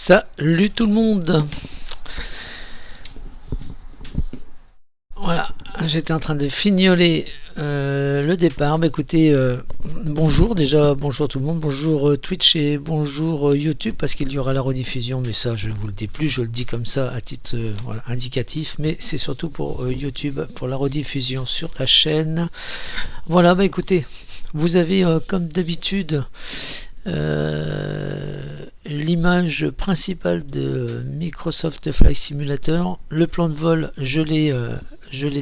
Salut tout le monde. Voilà, j'étais en train de fignoler le départ. Bah écoutez, bonjour déjà, bonjour tout le monde, bonjour Twitch et bonjour YouTube parce qu'il y aura la rediffusion, mais ça je ne vous le dis plus, je le dis comme ça à titre voilà, indicatif, mais c'est surtout pour YouTube, pour la rediffusion sur la chaîne. Voilà, bah écoutez, vous avez comme d'habitude l'image principale de Microsoft Flight Simulator. Le plan de vol, je l'ai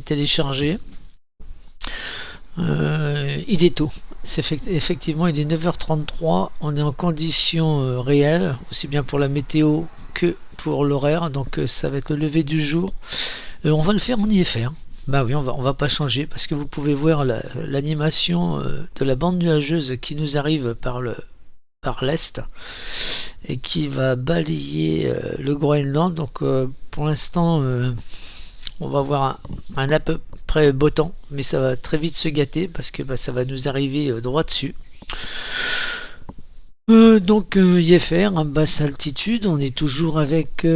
téléchargé. Il est tôt. Effectivement, il est 9h33. On est en conditions réelles, aussi bien pour la météo que pour l'horaire. Donc ça va être le lever du jour. On va le faire en IFR. Bah oui, on va pas changer parce que vous pouvez voir l'animation de la bande nuageuse qui nous arrive par l'est et qui va balayer le Groenland. Donc pour l'instant on va avoir un à peu près beau temps, mais ça va très vite se gâter parce que ça va nous arriver droit dessus. Donc IFR, basse altitude, on est toujours avec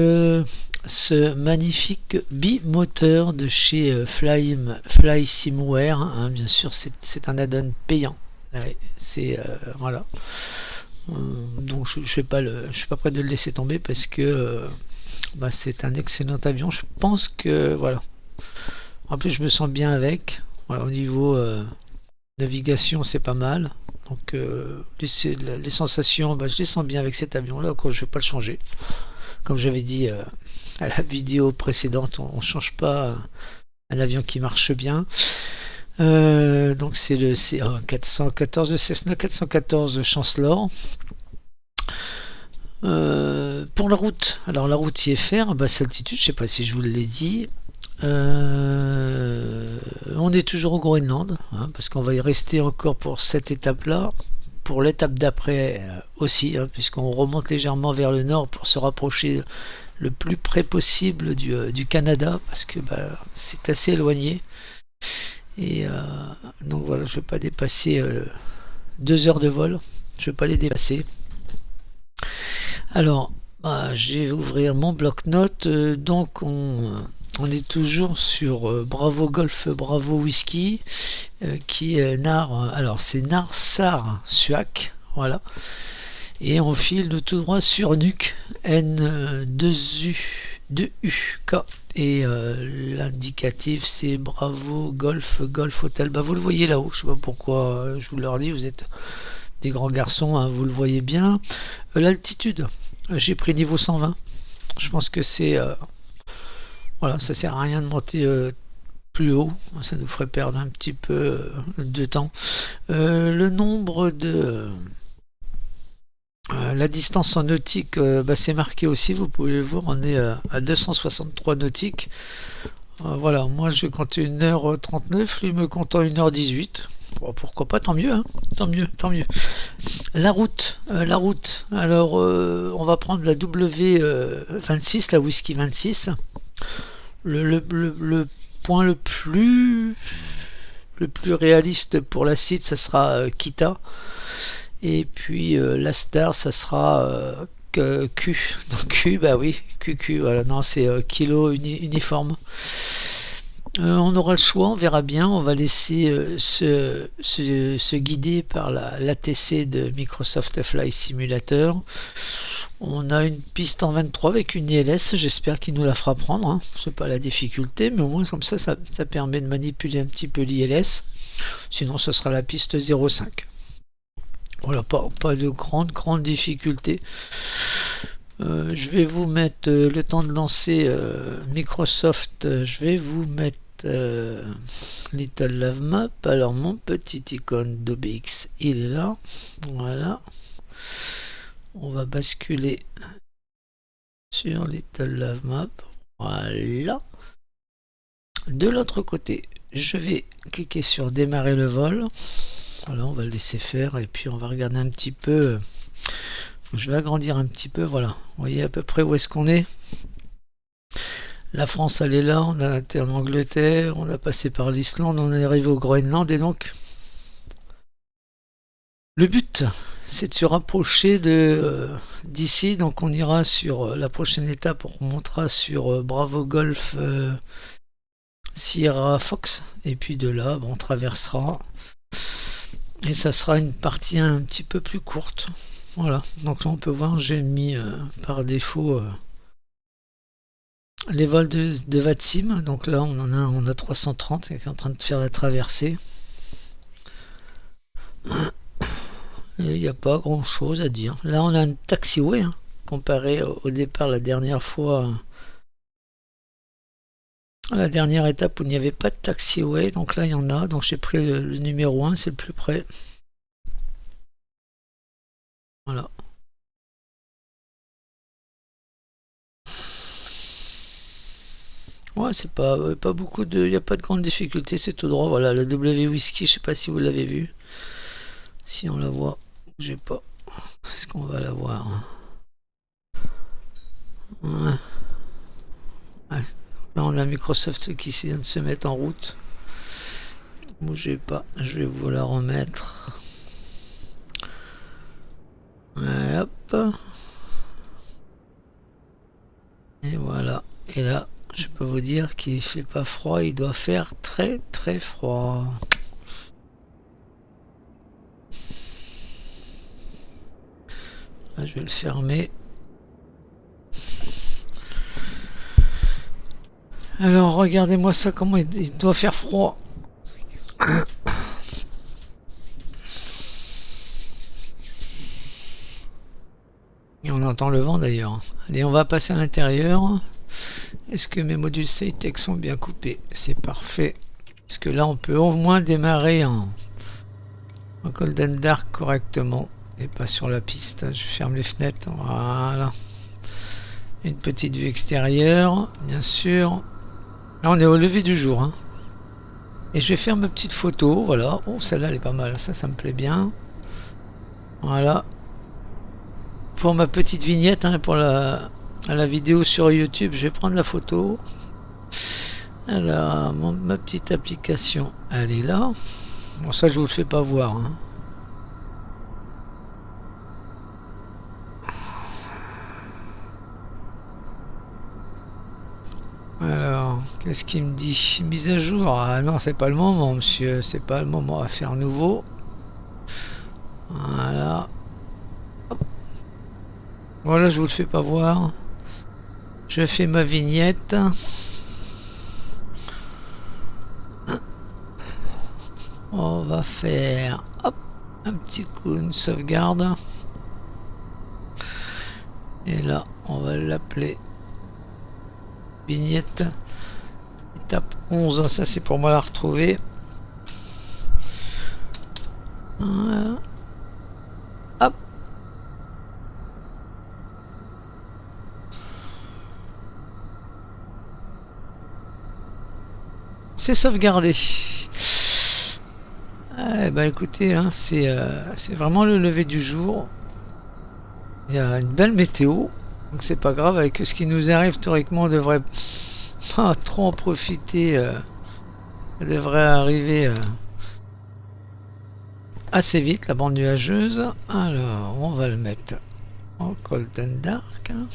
ce magnifique bimoteur de chez Fly Simware, hein, bien sûr c'est un add-on payant. Ouais, c'est voilà. Donc je suis pas prêt de le laisser tomber parce que c'est un excellent avion. Je pense que voilà. En plus je me sens bien avec. Voilà, au niveau navigation c'est pas mal. Donc les sensations, je les sens bien avec cet avion là. Je vais pas le changer. Comme j'avais dit à la vidéo précédente, on change pas un avion qui marche bien. Donc c'est le C414 de Cessna 414 Chancellor. Pour la route, alors la route IFR, basse altitude, je sais pas si je vous l'ai dit. On est toujours au Groenland, hein, parce qu'on va y rester encore pour cette étape là, pour l'étape d'après aussi, hein, puisqu'on remonte légèrement vers le nord pour se rapprocher le plus près possible du Canada, parce que c'est assez éloigné. Et donc voilà, je ne vais pas dépasser 2 heures de vol, je ne vais pas les dépasser. Alors, je vais ouvrir mon bloc-notes. Donc on est toujours sur Bravo Golf, Bravo Whisky, qui est Nar. Alors c'est Nar Sar Suac, voilà. Et on file tout droit sur Nuc N2UK. Et l'indicatif c'est Bravo Golf Golf Hotel. Vous le voyez là-haut, je sais pas pourquoi je vous le redis, vous êtes des grands garçons, hein, vous le voyez bien. L'altitude, j'ai pris niveau 120. Je pense que c'est voilà, ça sert à rien de monter plus haut, ça nous ferait perdre un petit peu de temps. Le nombre de la distance en nautique, c'est marqué aussi, vous pouvez le voir, on est à 263 nautiques. Voilà, moi je compte 1h39, lui me compte 1h18. Bon, pourquoi pas, tant mieux, hein, tant mieux, tant mieux. La route. Alors, on va prendre la W26, la Whisky 26. Le point le plus réaliste pour la site, ça sera Kita. Et puis la star, ça sera Q. Donc Q, oui, QQ. Voilà, non, c'est kilo uniforme. On aura le choix, on verra bien. On va laisser se guider par l'ATC de Microsoft Flight Simulator. On a une piste en 23 avec une ILS. J'espère qu'il nous la fera prendre, hein. C'est pas la difficulté, mais au moins comme ça permet de manipuler un petit peu l'ILS. Sinon, ce sera la piste 05. Voilà, pas de grande difficulté. Je vais vous mettre le temps de lancer Microsoft. Je vais vous mettre Little Love Map. Alors mon petit icône d'OBX, il est là. Voilà. On va basculer sur Little Love Map. Voilà. De l'autre côté, je vais cliquer sur démarrer le vol. Voilà, on va le laisser faire et puis on va regarder un petit peu. Je vais agrandir un petit peu, voilà. Vous voyez à peu près où est-ce qu'on est. La France, elle est là. On a été en Angleterre, on a passé par l'Islande, on est arrivé au Groenland et donc Le but, c'est de se rapprocher de d'ici, donc on ira sur la prochaine étape, on remontera sur Bravo Golf Sierra Fox, et puis de là, bon, on traversera, et ça sera une partie un petit peu plus courte. Voilà, donc là on peut voir, j'ai mis par défaut les vols de Vatsim, donc là on a 330 qui est en train de faire la traversée. Il n'y a pas grand chose à dire. Là on a un taxiway, hein, comparé au départ la dernière fois, la dernière étape où il n'y avait pas de taxiway, donc là il y en a, donc j'ai pris le numéro 1, c'est le plus près. Voilà. Ouais, c'est pas beaucoup de. Il n'y a pas de grande difficulté, c'est tout droit. Voilà, la W Whisky, je sais pas si vous l'avez vu. Si on la voit, j'ai pas. Est-ce qu'on va la voir? Ouais. Ouais. Là, on a Microsoft qui vient de se mettre en route. Bougez pas, je vais vous la remettre. Ouais, hop. Et voilà. Et là, je peux vous dire qu'il fait pas froid, il doit faire très très froid. Là, je vais le fermer. Alors regardez-moi ça, comment il doit faire froid. Et on entend le vent d'ailleurs. Allez, on va passer à l'intérieur. Est-ce que mes modules Saytech sont bien coupés? C'est parfait. Parce que là, on peut au moins démarrer en Golden Dark correctement. Et pas sur la piste. Je ferme les fenêtres. Voilà. Une petite vue extérieure, bien sûr. Là, on est au lever du jour. Hein. Et je vais faire ma petite photo. Voilà. Oh, celle-là, elle est pas mal. Ça me plaît bien. Voilà. Pour ma petite vignette, hein, pour la vidéo sur YouTube, je vais prendre la photo. Alors, ma petite application, elle est là. Bon, ça, je vous le fais pas voir. Hein. Alors, qu'est-ce qu'il me dit? Mise à jour. Ah non, c'est pas le moment, monsieur. C'est pas le moment à faire nouveau. Voilà. Voilà, je vous le fais pas voir. Je fais ma vignette. On va faire hop, un petit coup, une sauvegarde. Et là, on va l'appeler vignette. Étape 11. Ça, c'est pour moi la retrouver. Voilà. Hop. C'est sauvegardé. Eh ben écoutez, hein, c'est vraiment le lever du jour. Il y a une belle météo, donc c'est pas grave. Avec ce qui nous arrive, théoriquement, on devrait pas trop en profiter. Ça devrait arriver assez vite, la bande nuageuse. Alors, on va le mettre en Golden Dark. Hein.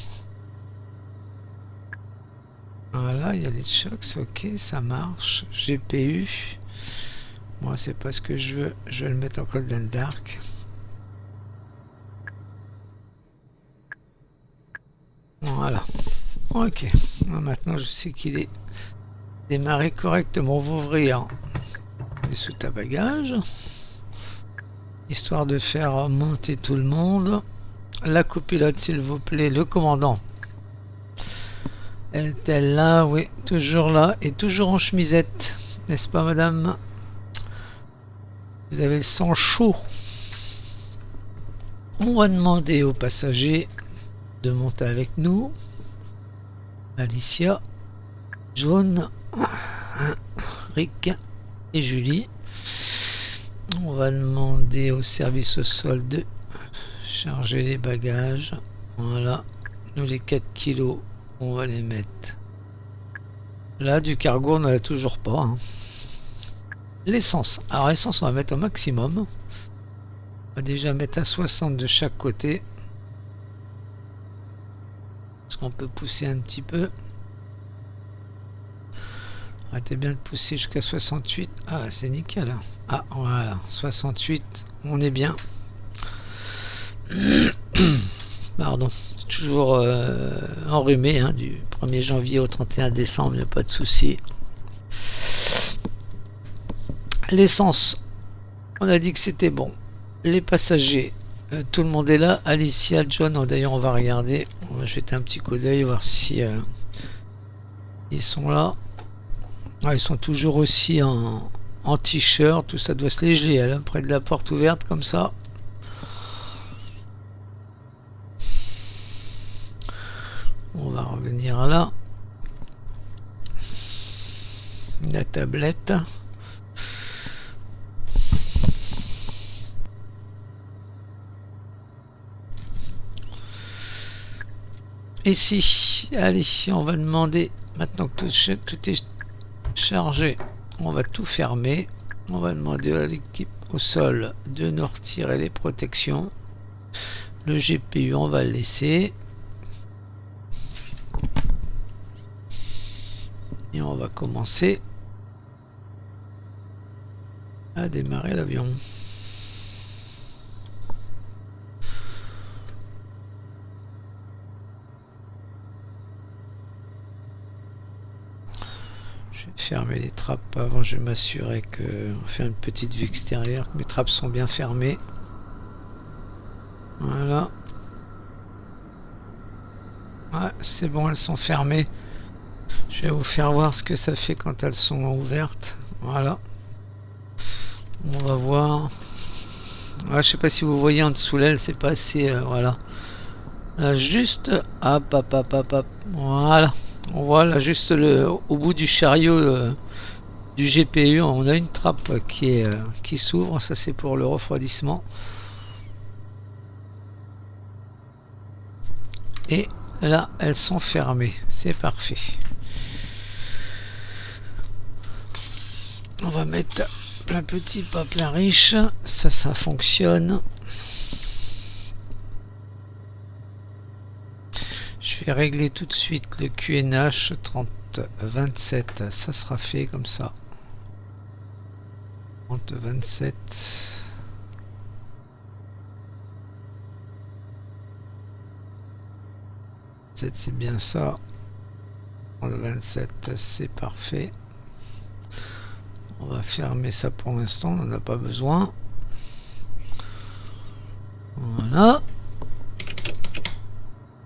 Voilà, il y a les shocks, ok, ça marche. GPU. Moi, c'est pas ce que je veux. Je vais le mettre en Golden Dark. Voilà. Ok. Maintenant, je sais qu'il est démarré correctement. On va ouvrir les soute-à-bagages. Histoire de faire monter tout le monde. La copilote, s'il vous plaît. Le commandant. Est-elle là? Oui, toujours là. Et toujours en chemisette. N'est-ce pas, madame? Vous avez le sang chaud. On va demander aux passagers de monter avec nous. Alicia, Jaune, Rick et Julie. On va demander au service au sol de charger les bagages. Voilà. Nous, les 4 kilos, on va les mettre. Là, du cargo, on n'en a toujours pas. Hein. L'essence. Alors, l'essence, on va mettre au maximum. On va déjà mettre à 60 de chaque côté. Est-ce qu'on peut pousser un petit peu? Arrêtez bien de pousser jusqu'à 68. Ah, c'est nickel. Ah, voilà. 68. On est bien. Pardon. Toujours enrhumé hein, du 1er janvier au 31 décembre. Il n'y a pas de souci. L'essence. On a dit que c'était bon. Les passagers. Tout le monde est là. Alicia, John. D'ailleurs, on va regarder. On va jeter un petit coup d'œil. Voir si ils sont là. Ah, ils sont toujours aussi en t-shirt, tout ça doit se les geler là, près de la porte ouverte comme ça. On va revenir là. La tablette. Ici, allez, on va demander, maintenant que tout est chargé, on va tout fermer. On va demander à l'équipe au sol de nous retirer les protections. Le GPU, on va le laisser. Et on va commencer à démarrer l'avion. Fermer les trappes avant, je vais m'assurer que on fait une petite vue extérieure, que mes trappes sont bien fermées. Voilà. Ouais, c'est bon, elles sont fermées. Je vais vous faire voir ce que ça fait quand elles sont ouvertes. Voilà. On va voir. Ouais, je sais pas si vous voyez en dessous l'aile, c'est pas assez. Voilà. Là, juste. Hop, hop, hop, hop, hop. Voilà. On voit là juste au bout du chariot du GPU, on a une trappe qui s'ouvre. Ça c'est pour le refroidissement. Et là, elles sont fermées. C'est parfait. On va mettre plein petit, pas plein riche. Ça fonctionne. Je vais régler tout de suite le QNH 3027, ça sera fait comme ça. 3027. C'est bien ça. 3027, c'est parfait. On va fermer ça pour l'instant, on n'en a pas besoin. Voilà.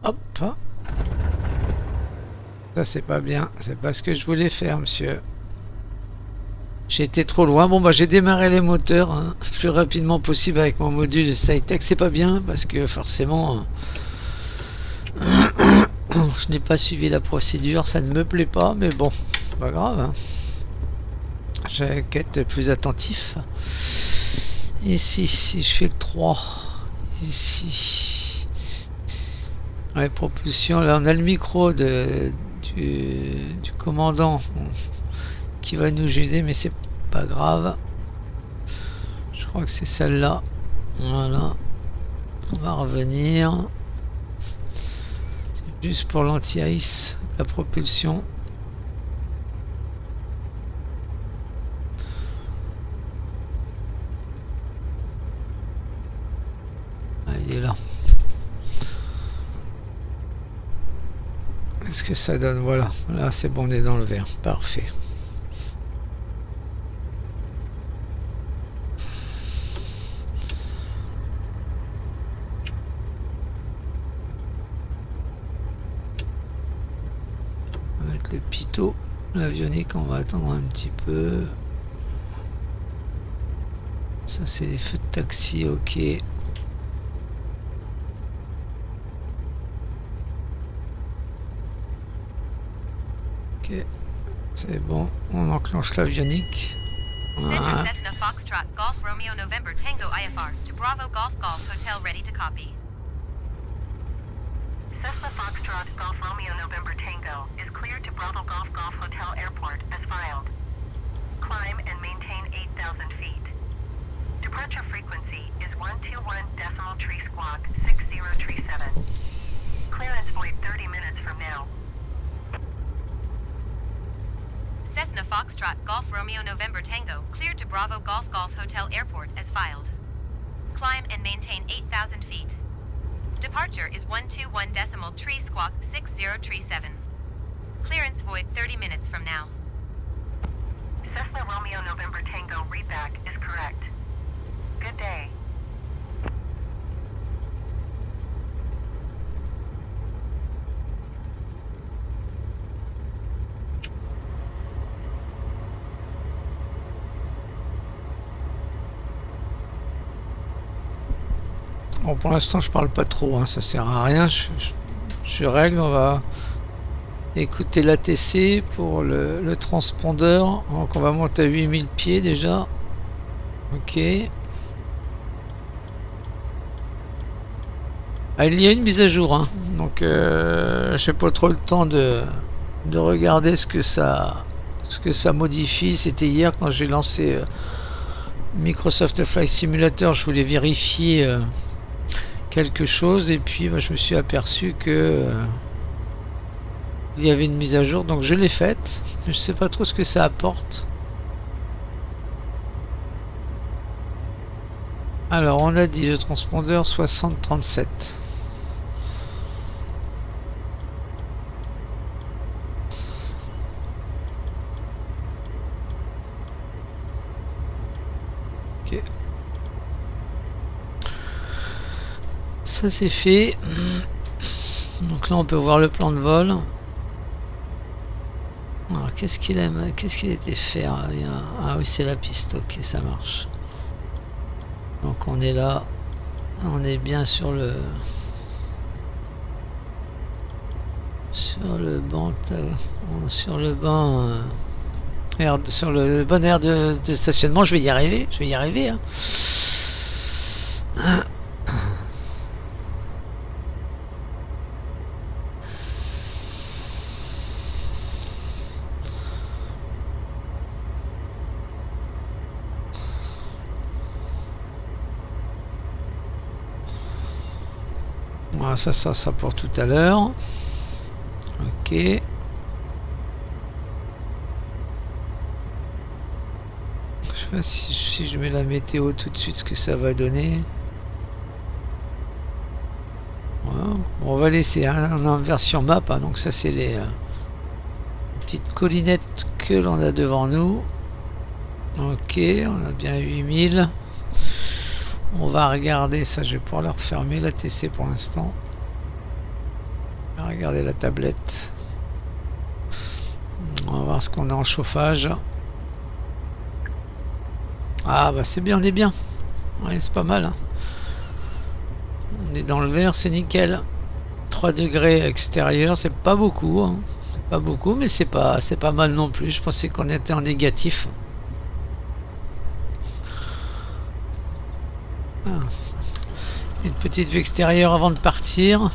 Hop. Ça c'est pas bien, c'est pas ce que je voulais faire, monsieur. J'ai été trop loin. Bon bah j'ai démarré les moteurs hein, le plus rapidement possible avec mon module Cytec. C'est pas bien parce que forcément je n'ai pas suivi la procédure, ça ne me plaît pas, mais bon, pas grave. Hein. Je vais être plus attentif. Ici, si je fais le 3, ici. Ouais, propulsion, là on a le micro du commandant qui va nous aider, mais c'est pas grave. Je crois que c'est celle-là. Voilà. On va revenir. C'est juste pour l'anti-ice, la propulsion. Ah, il est là. Qu'est-ce que ça donne? Voilà. Là, c'est bon, on est dans le vert. Parfait. Avec le pitot, l'avionique, on va attendre un petit peu. Ça, c'est les feux de taxi, ok. Ok, c'est bon, on enclenche l'avionique. Voilà. Cessna Foxtrot Golf Romeo November Tango IFR to Bravo Golf Golf Hotel ready to copy. Cessna Foxtrot Golf Romeo November Tango is cleared to Bravo Golf Golf Hotel Airport as filed. Climb and maintain 8,000 feet. Depress Departure frequency is 121 decimal tree squawk 6037. Clearance void 30 minutes from now. Cessna Foxtrot Golf Romeo November Tango cleared to Bravo Golf Golf Hotel Airport as filed. Climb and maintain 8,000 feet. Departure is 121 decimal tree squawk 6037. Clearance void 30 minutes from now. Cessna Romeo November Tango readback is correct. Good day. Bon, pour l'instant, je parle pas trop, hein, ça sert à rien. Je règle, on va écouter l'ATC pour le transpondeur. Donc, on va monter à 8000 pieds déjà. Ok. Ah, il y a une mise à jour, hein. Donc, j'ai pas trop le temps de regarder ce que ça modifie. C'était hier quand j'ai lancé Microsoft Flight Simulator. Je voulais vérifier quelque chose et puis je me suis aperçu que il y avait une mise à jour, donc je l'ai faite. Je sais pas trop ce que ça apporte. Alors on a dit le transpondeur 6037. Ok. Ça c'est fait. Donc là on peut voir le plan de vol. Alors qu'est-ce qu'il aime, qu'est-ce qu'il était faire? Ah oui, c'est la piste, ok, ça marche. Donc on est là, on est bien sur le banc, sur le bon air de stationnement. Je vais y arriver, hein. Voilà, ça pour tout à l'heure. Ok. Je sais pas si je mets la météo tout de suite, ce que ça va donner. Voilà. Bon, on va laisser, hein, on est en version map, hein, donc ça c'est les petites collinettes que l'on a devant nous. Ok, on a bien 8000. On va regarder ça, je vais pouvoir leur fermer la TC pour l'instant. On va regarder la tablette. On va voir ce qu'on a en chauffage. Ah bah c'est bien, on est bien. Ouais, c'est pas mal, hein. On est dans le vert, c'est nickel. 3 degrés extérieur, c'est pas beaucoup, hein. C'est pas beaucoup, mais c'est pas mal non plus. Je pensais qu'on était en négatif. Ah. Une petite vue extérieure avant de partir.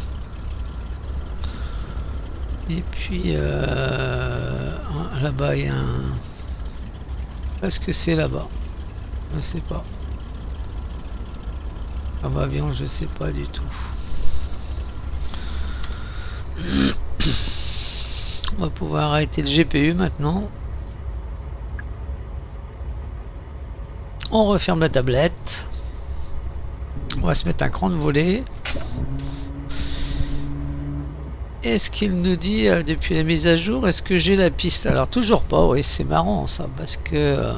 Et puis là-bas il y a un... Qu'est-ce que c'est là-bas? Je sais pas. Comme avion, je sais pas du tout. On va pouvoir arrêter le GPU maintenant. On referme la tablette. On va se mettre un cran de volée. Est-ce qu'il nous dit depuis la mise à jour, est-ce que j'ai la piste? Alors toujours pas, oui, c'est marrant ça, parce que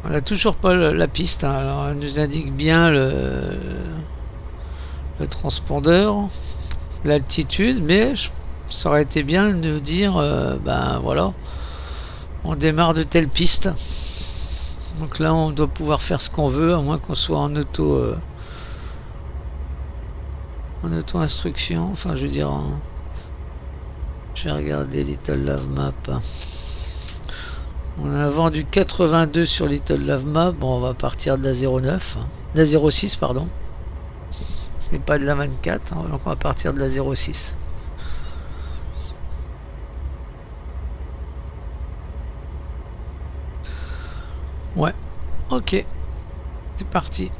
on n'a toujours pas la piste, hein. Alors elle nous indique bien le transpondeur, l'altitude, mais ça aurait été bien de nous dire, ben voilà, on démarre de telle piste. Donc là on doit pouvoir faire ce qu'on veut, à moins qu'on soit en auto-instruction, enfin je veux dire je vais regarder Little Love Map. On a vendu 82 sur Little Love Map. Bon, on va partir de la 09, de la 06 pardon, et pas de la 24, hein, donc on va partir de la 06. Ouais, ok, c'est parti.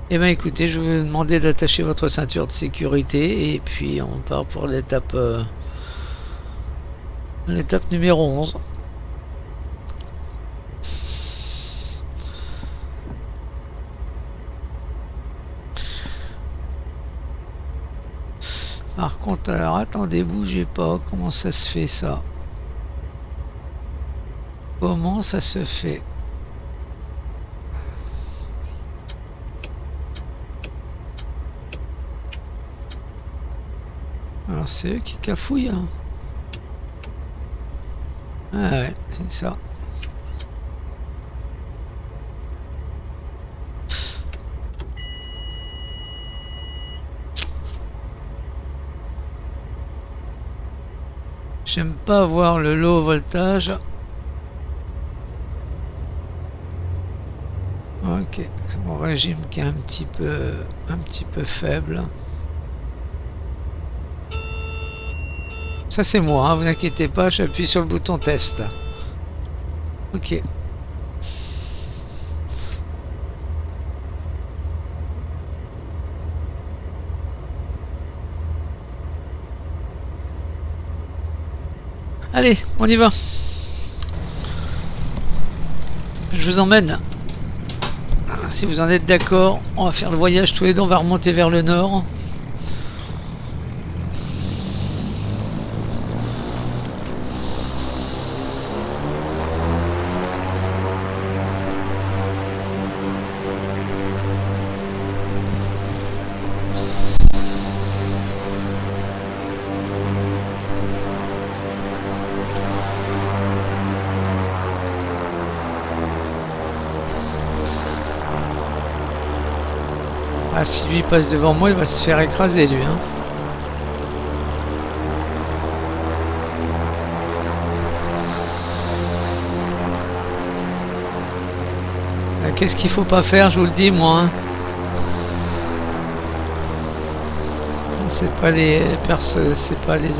Eh bien écoutez, je vais vous demander d'attacher votre ceinture de sécurité et puis on part pour l'étape numéro 11. Par contre, alors attendez, bougez pas, comment ça se fait ça? Comment ça se fait? Alors c'est eux qui cafouillent, hein. Ah ouais, c'est ça. J'aime pas avoir le low voltage. Ok, c'est mon régime qui est un petit peu faible. Ça c'est moi, hein, vous inquiétez pas, j'appuie sur le bouton test. Ok. Allez, on y va. Je vous emmène. Si vous en êtes d'accord, on va faire le voyage tous les deux, on va remonter vers le nord. Ah, si lui passe devant moi, il va se faire écraser lui, hein. Qu'est-ce qu'il faut pas faire, je vous le dis moi, hein. C'est pas les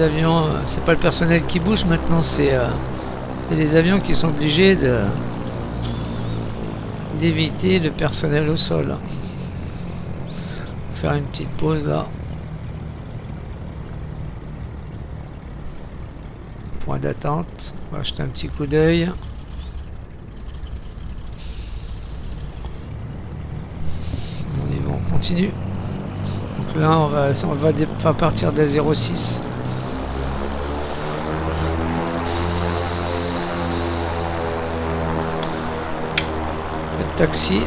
avions, c'est pas le personnel qui bouge maintenant, c'est les avions qui sont obligés d'éviter le personnel au sol. Faire une petite pause là. Point d'attente. On va jeter un petit coup d'œil. On y va, on continue. Donc là on va partir de 06. Le taxi.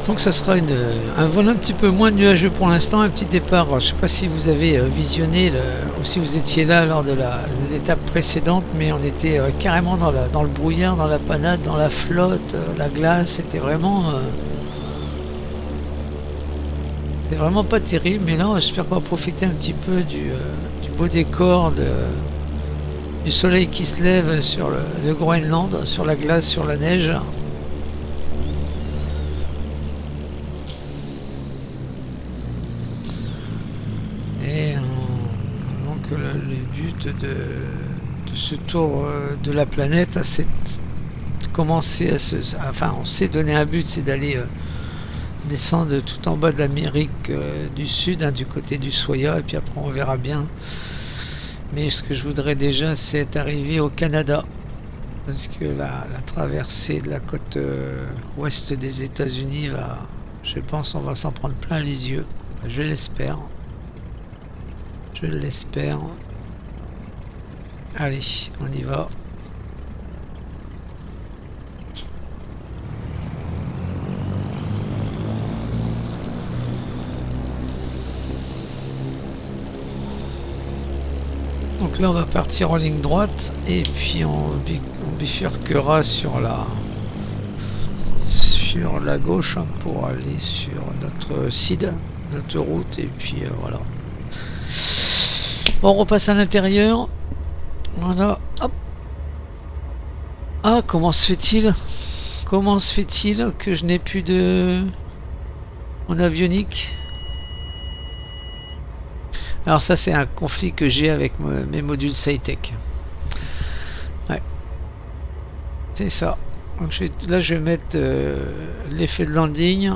Donc ça sera un vol un petit peu moins nuageux pour l'instant, un petit départ. Je ne sais pas si vous avez visionné ou si vous étiez là lors de l'étape précédente, mais on était carrément dans le brouillard, dans la panade, dans la flotte, la glace. C'était vraiment pas terrible. Mais là, j'espère qu'on va profiter un petit peu du beau décor du soleil qui se lève sur le Groenland, sur la glace, sur la neige. De ce tour de la planète, c'est commencer on s'est donné un but, c'est d'aller descendre tout en bas de l'Amérique du Sud, hein, du côté du Soya, et puis après on verra bien. Mais ce que je voudrais déjà, c'est arriver au Canada, parce que la traversée de la côte ouest des États-Unis je pense, on va s'en prendre plein les yeux. Je l'espère. Je l'espère. Allez, on y va. Donc là, on va partir en ligne droite et puis on bifurquera sur la gauche hein, pour aller sur notre CID, notre route, et puis voilà. Bon, on repasse à l'intérieur. Voilà, hop. Ah, comment se fait-il que je n'ai plus de en avionique? Alors ça, c'est un conflit que j'ai avec mes modules SciTech. Ouais, c'est ça. Donc là, je vais mettre l'effet de landing,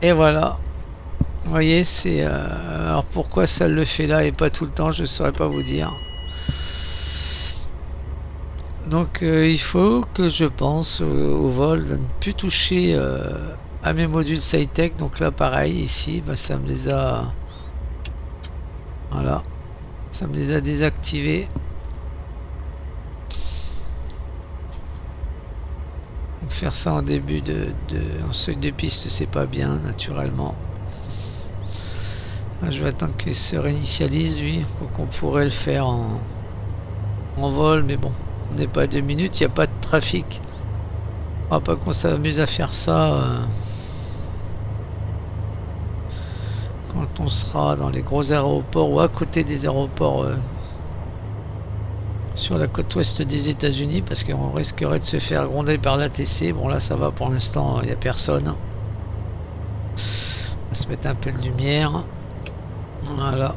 et voilà. Vous voyez, c'est alors pourquoi ça le fait là et pas tout le temps, je ne saurais pas vous dire. Donc il faut que je pense au vol de ne plus toucher à mes modules SciTech. Donc là pareil, ici bah, ça me les a, voilà, ça me les a désactivés. Donc faire ça en début en seuil de piste, c'est pas bien naturellement. Là, je vais attendre qu'il se réinitialise lui, donc on pourrait le faire en vol, mais bon, on n'est pas à 2 minutes, il n'y a pas de trafic. On va pas qu'on s'amuse à faire ça quand on sera dans les gros aéroports ou à côté des aéroports sur la côte ouest des États-Unis, parce qu'on risquerait de se faire gronder par l'ATC. Bon là ça va pour l'instant, il n'y a personne. On va se mettre un peu de lumière. Voilà.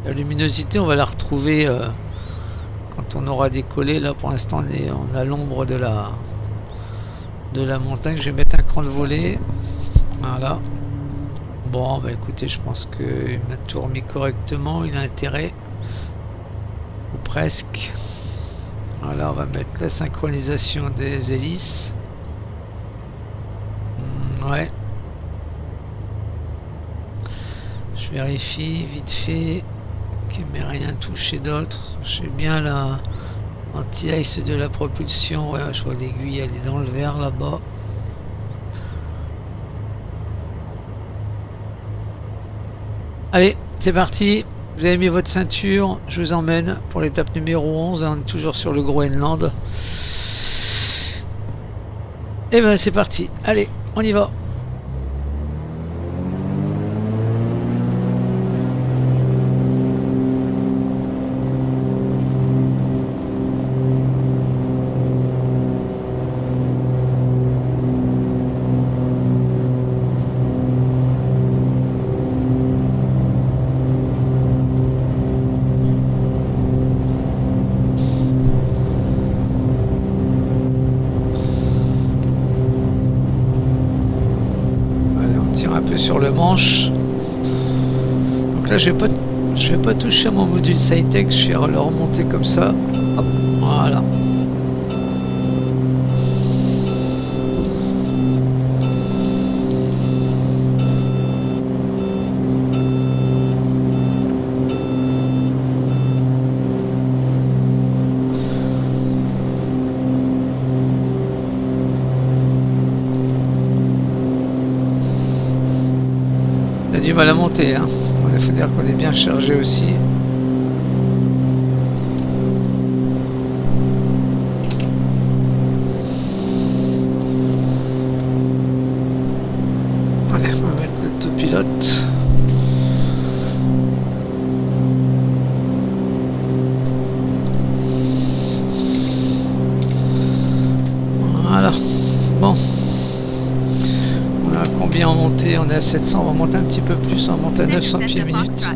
La luminosité, on va la retrouver quand on aura décollé. Là pour l'instant on a l'ombre de la montagne. Je vais mettre un cran de volée. Voilà. Bon bah écoutez, je pense qu'il m'a tout remis correctement, il a intérêt. Ou presque. Voilà, on va mettre la synchronisation des hélices. Ouais. Je vérifie vite fait qu'il ne m'ait rien touché d'autre. J'ai bien la anti-ice de la propulsion. Ouais, je vois l'aiguille, elle est dans le vert là-bas. Allez, c'est parti. Vous avez mis votre ceinture. Je vous emmène pour l'étape numéro 11. On est toujours sur le Groenland. Et ben c'est parti. Allez, on y va. Sur le manche. Donc là je vais pas toucher à mon module SciTech, je vais le remonter comme ça. Hop, voilà. Du mal à monter, hein. Il faut dire qu'on est bien chargé aussi. Allez, on va mettre l'autopilote. Voilà. Bon. Combien en montée? On est à 700, on va monter un petit peu plus, on monte à 900 pieds minute.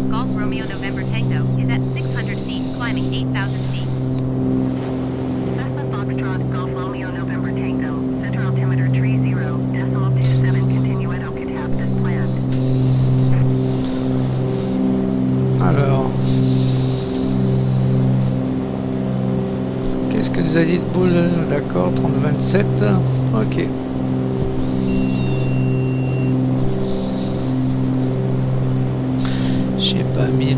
Alors, qu'est-ce que nous a dit de boule? D'accord, 30-27, ok. Pas 1000.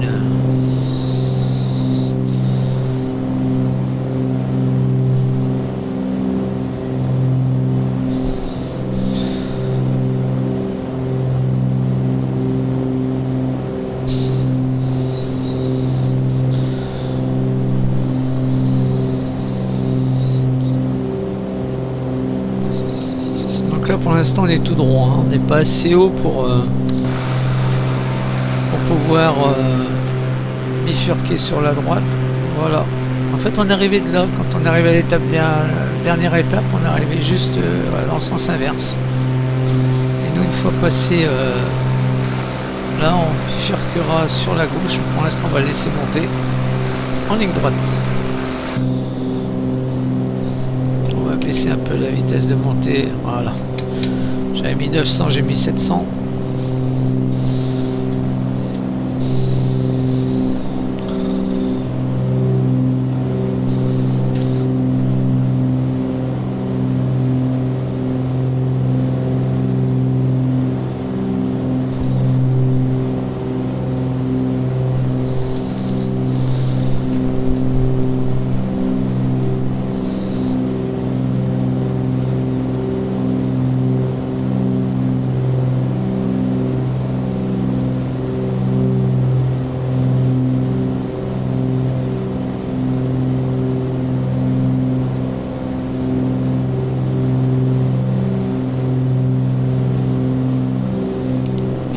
pour l'instant, on est tout droit. Hein. On n'est pas assez haut pour pouvoir bifurquer sur la droite. Voilà. En fait, on est arrivé de là. Quand on est arrivé à l'étape dernière étape, on est arrivé juste dans le sens inverse. Et nous, une fois passé là, on bifurquera sur la gauche. Pour l'instant, on va le laisser monter en ligne droite. On va baisser un peu la vitesse de montée. Voilà. J'avais mis 900, j'ai mis 700.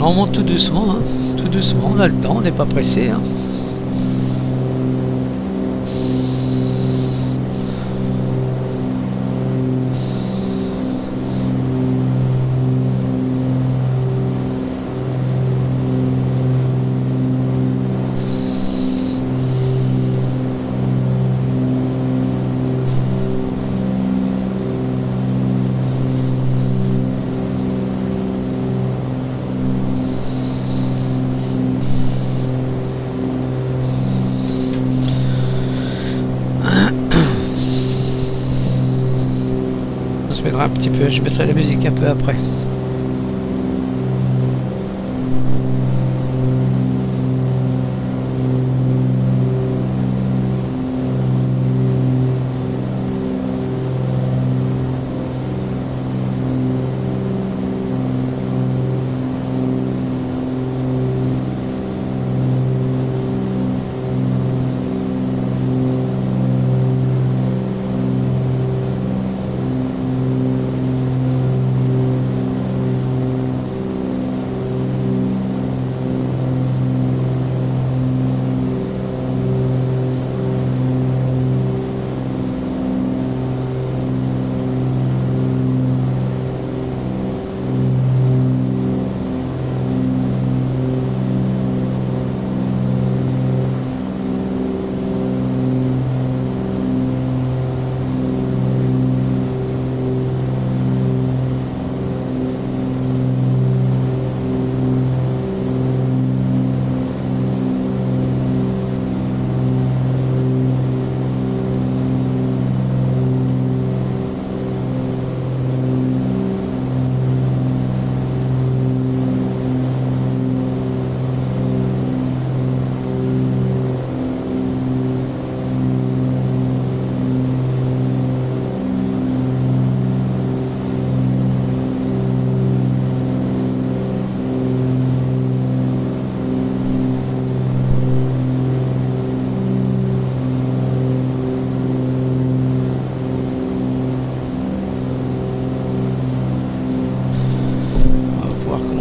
On monte tout doucement, hein. Tout doucement, on a le temps, on n'est pas pressé. Hein. Un petit peu, je mettrai la musique un peu après.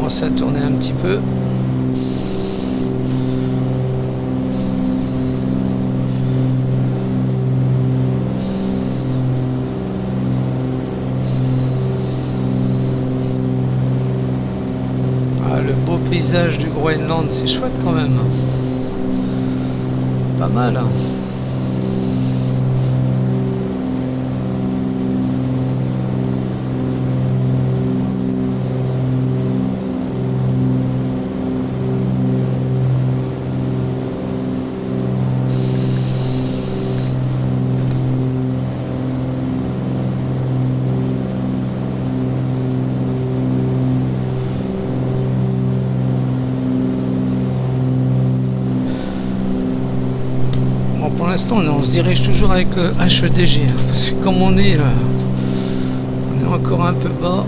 Ça a tourné un petit peu. Ah, le beau paysage du Groenland, c'est chouette quand même. Pas mal. Hein. Pour l'instant, on se dirige toujours avec le HEDG, hein, parce que comme on est encore un peu bas,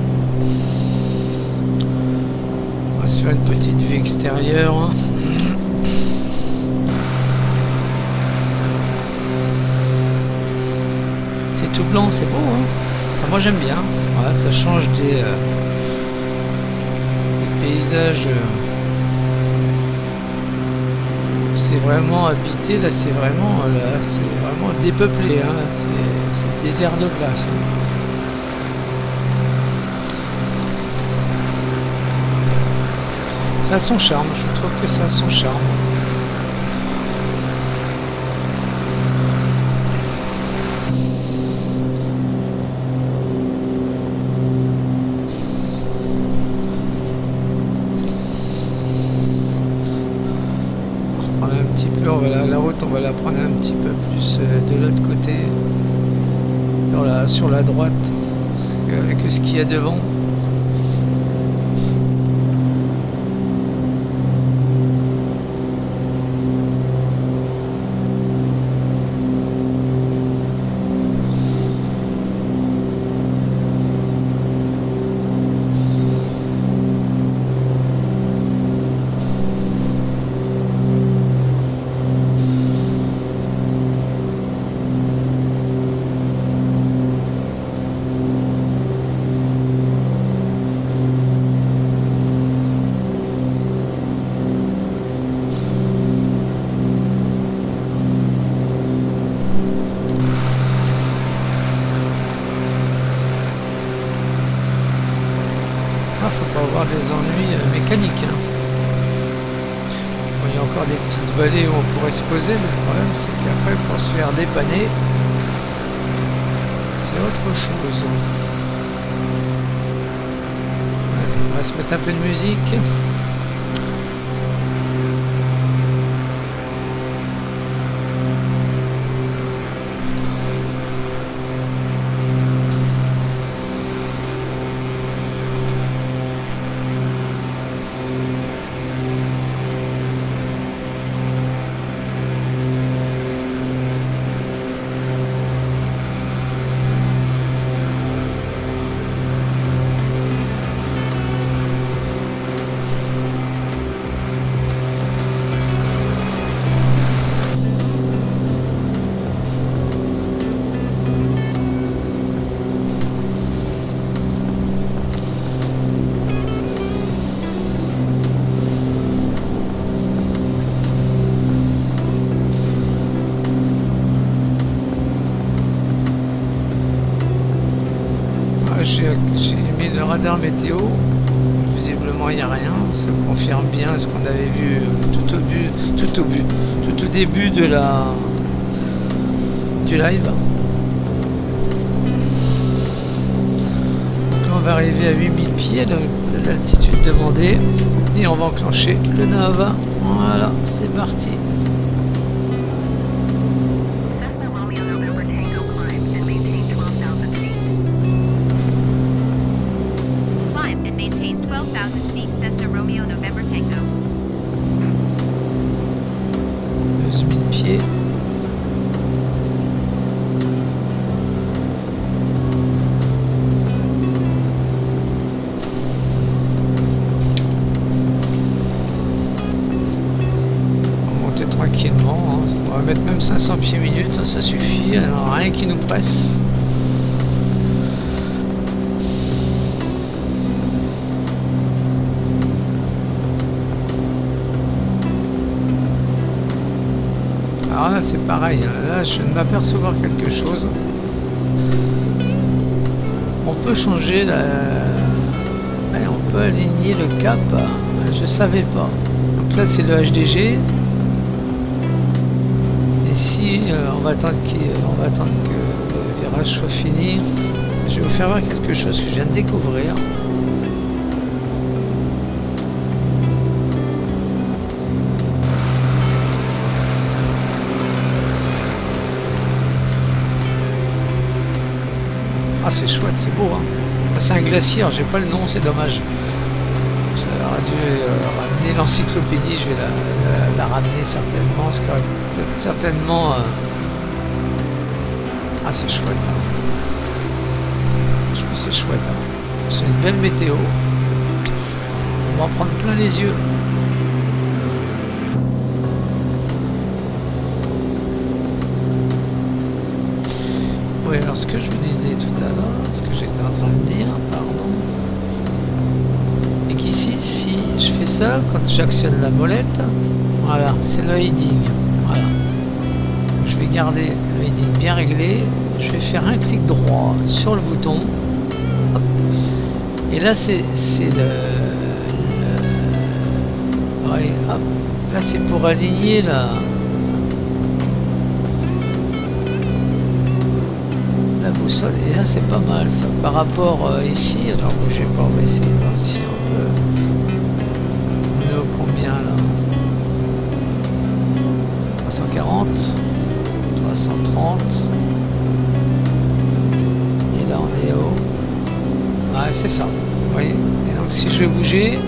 on va se faire une petite vue extérieure. Hein. C'est tout blanc, c'est beau. Hein. Enfin, moi j'aime bien. Voilà, ça change des paysages. C'est vraiment habité. Là, c'est vraiment dépeuplé. Hein, là, c'est le désert de glace. Hein. Ça a son charme. Je trouve que ça a son charme. La route, on va la prendre un petit peu plus de l'autre côté, sur la droite, avec ce qu'il y a devant. Faut pas avoir des ennuis mécaniques. Hein. Bon, il y a encore des petites vallées où on pourrait se poser, mais le problème c'est qu'après pour se faire dépanner, c'est autre chose. Allez, on va se mettre un peu de musique. J'ai mis le radar météo, visiblement il n'y a rien, ça confirme bien ce qu'on avait vu tout au début de du live. Donc là on va arriver à 8000 pieds de l'altitude demandée et on va enclencher le nav. Voilà, c'est parti. Tranquillement, hein. On va mettre même 500 pieds minutes, ça suffit, il n'y a rien qui nous presse. Alors là c'est pareil, là je viens de m'apercevoir quelque chose. On peut changer on peut aligner le cap, je savais pas. Donc là c'est le HDG. Ici, on va attendre que le virage soit fini. Je vais vous faire voir quelque chose que je viens de découvrir. Ah, c'est chouette, c'est beau. Hein. C'est un glacier, j'ai pas le nom, c'est dommage. J'aurais dû ramener l'encyclopédie, je vais la ramener certainement, parce que peut-être certainement... Ah, c'est chouette. Hein. Je trouve que c'est chouette. Hein. C'est une belle météo. On va en prendre plein les yeux. oui, alors ce que je vous disais tout à l'heure, ce que j'étais en train de dire, pardon, et qu'ici, si je fais ça, quand j'actionne la molette, voilà, c'est le heading. Voilà. Je vais garder le heading bien réglé. Je vais faire un clic droit sur le bouton. Hop. Et là, c'est ouais, hop. Là, c'est pour aligner la boussole. Et là, c'est pas mal ça. Par rapport ici, alors bougez pas, on va essayer de voir si on peut. On est au combien là? 340, 330. Et là, on est au. Ah, c'est ça. Vous voyez? Et donc, si je vais bouger,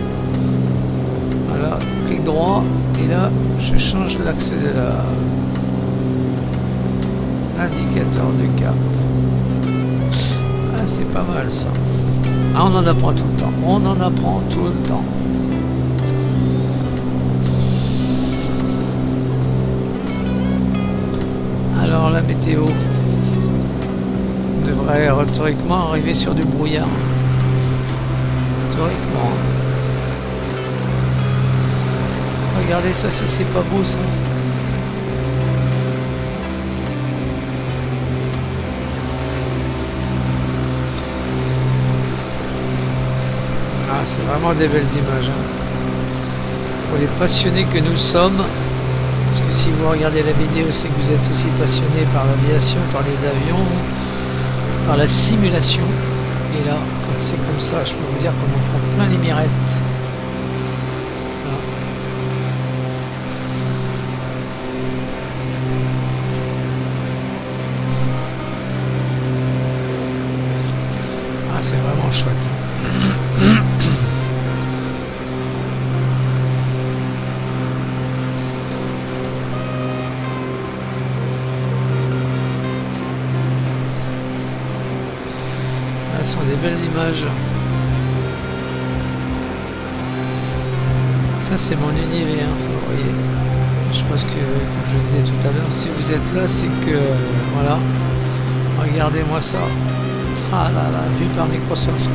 voilà, clic droit, et là, je change l'axe de l'indicateur de cap. Ah, c'est pas mal ça. Ah, on en apprend tout le temps. On en apprend tout le temps. Alors, la météo devrait théoriquement arriver sur du brouillard. Théoriquement. Regardez ça, si c'est pas beau ça. Ah, c'est vraiment des belles images. Hein. Pour les passionnés que nous sommes, parce que si vous regardez la vidéo, c'est que vous êtes aussi passionné par l'aviation, par les avions, par la simulation. Et là, quand c'est comme ça, je peux vous dire qu'on en prend plein les mirettes. Voilà. Ah, c'est vraiment chouette. Ce sont des belles images. Ça, c'est mon univers, ça, vous voyez. Je pense que, comme je disais tout à l'heure, si vous êtes là, c'est que, voilà, regardez-moi ça. Ah là là, vu par Microsoft.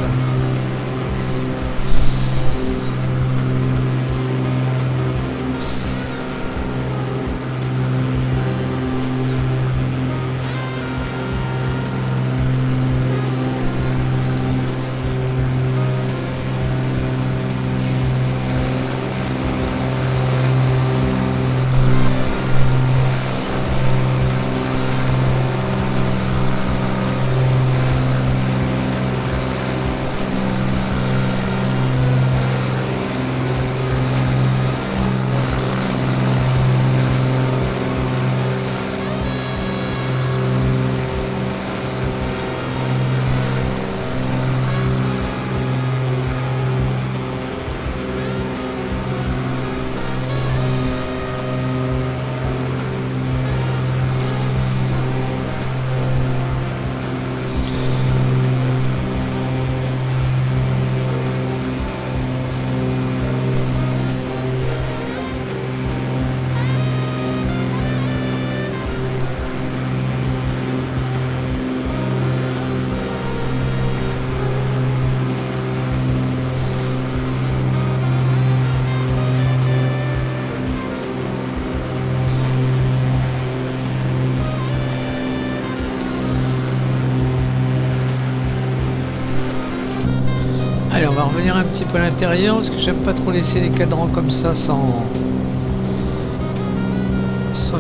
Allez, on va revenir un petit peu à l'intérieur parce que j'aime pas trop laisser les cadrans comme ça sans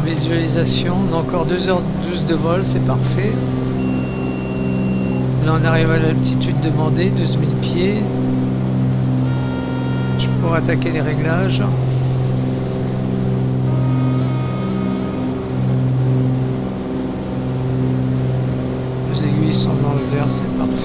visualisation. On a encore 2h12 de vol, c'est parfait. Là, on arrive à l'altitude demandée, 12 000 pieds. Je pourrais attaquer les réglages. Les aiguilles sont dans le vert, c'est parfait.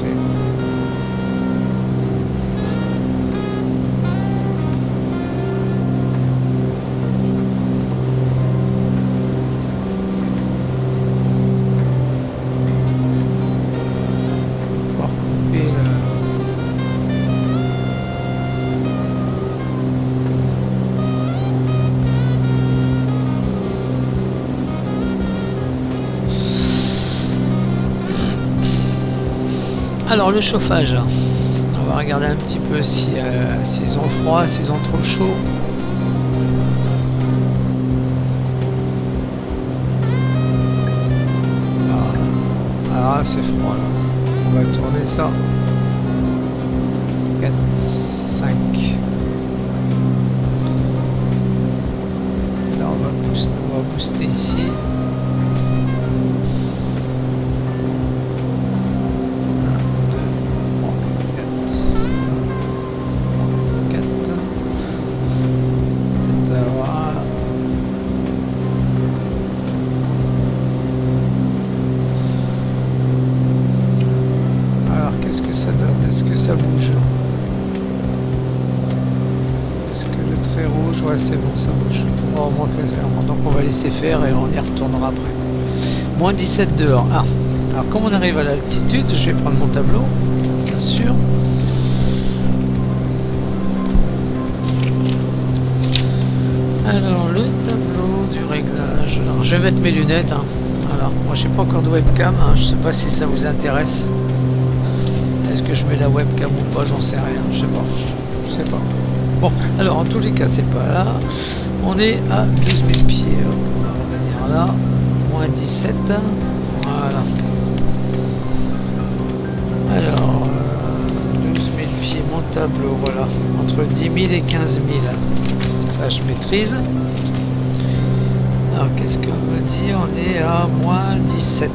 Alors le chauffage, on va regarder un petit peu si s'ils ont froid, s'ils ont trop chaud. Ah, c'est froid là. On va tourner ça. 4, 5. Là on va booster ici. Ça bouge. Est-ce que le trait rouge, ouais c'est bon, ça bouge. On va remonter légèrement. Donc on va laisser faire et on y retournera après. Moins 17 dehors. Ah. Alors comme on arrive à l'altitude, je vais prendre mon tableau, bien sûr. Alors le tableau du réglage. Alors je vais mettre mes lunettes. Hein. Alors moi j'ai pas encore de webcam. Hein. Je sais pas si ça vous intéresse. Est-ce que je mets la webcam ou pas? J'en sais rien, je sais pas. Bon, alors en tous les cas, c'est pas là. On est à 12 000 pieds. On va revenir là. Moins 17. Voilà. Alors, 12 000 pieds, mon tableau, voilà. Entre 10 000 et 15 000. Ça, je maîtrise. Alors, qu'est-ce qu'on veut dire? On est à moins 17.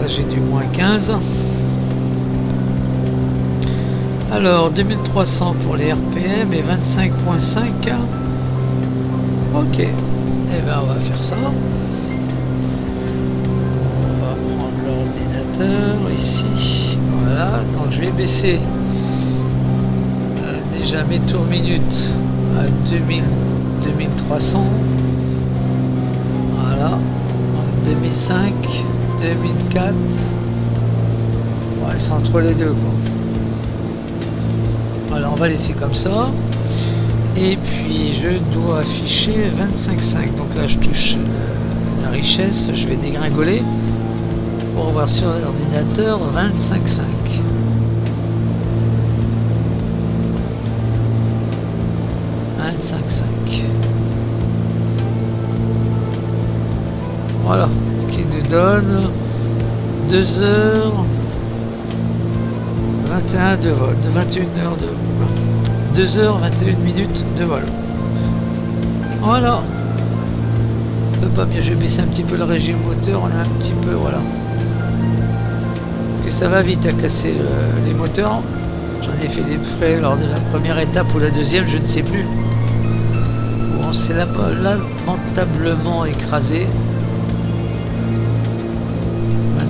J'ai du moins 15. Alors 2300 pour les RPM et 25.5. Ok, et bien on va faire ça. On va prendre l'ordinateur ici. Voilà, donc je vais baisser déjà mes tours minutes à 2300. Voilà, 2005. 2004. Ouais, c'est entre les deux quoi. Voilà, on va laisser comme ça. Et puis je dois afficher 25.5. Donc là je touche la richesse, je vais dégringoler pour voir sur l'ordinateur 25.5. Voilà, ce qui nous donne 2 heures 21 de vol, de 21 heures de 2 heures 21 minutes de vol. Voilà. On peut pas mieux, je vais baisser un petit peu le régime moteur, on a un petit peu, voilà. Parce que ça va vite à casser les moteurs. J'en ai fait des frais lors de la première étape ou la deuxième, je ne sais plus. Bon, c'est lamentablement écrasé.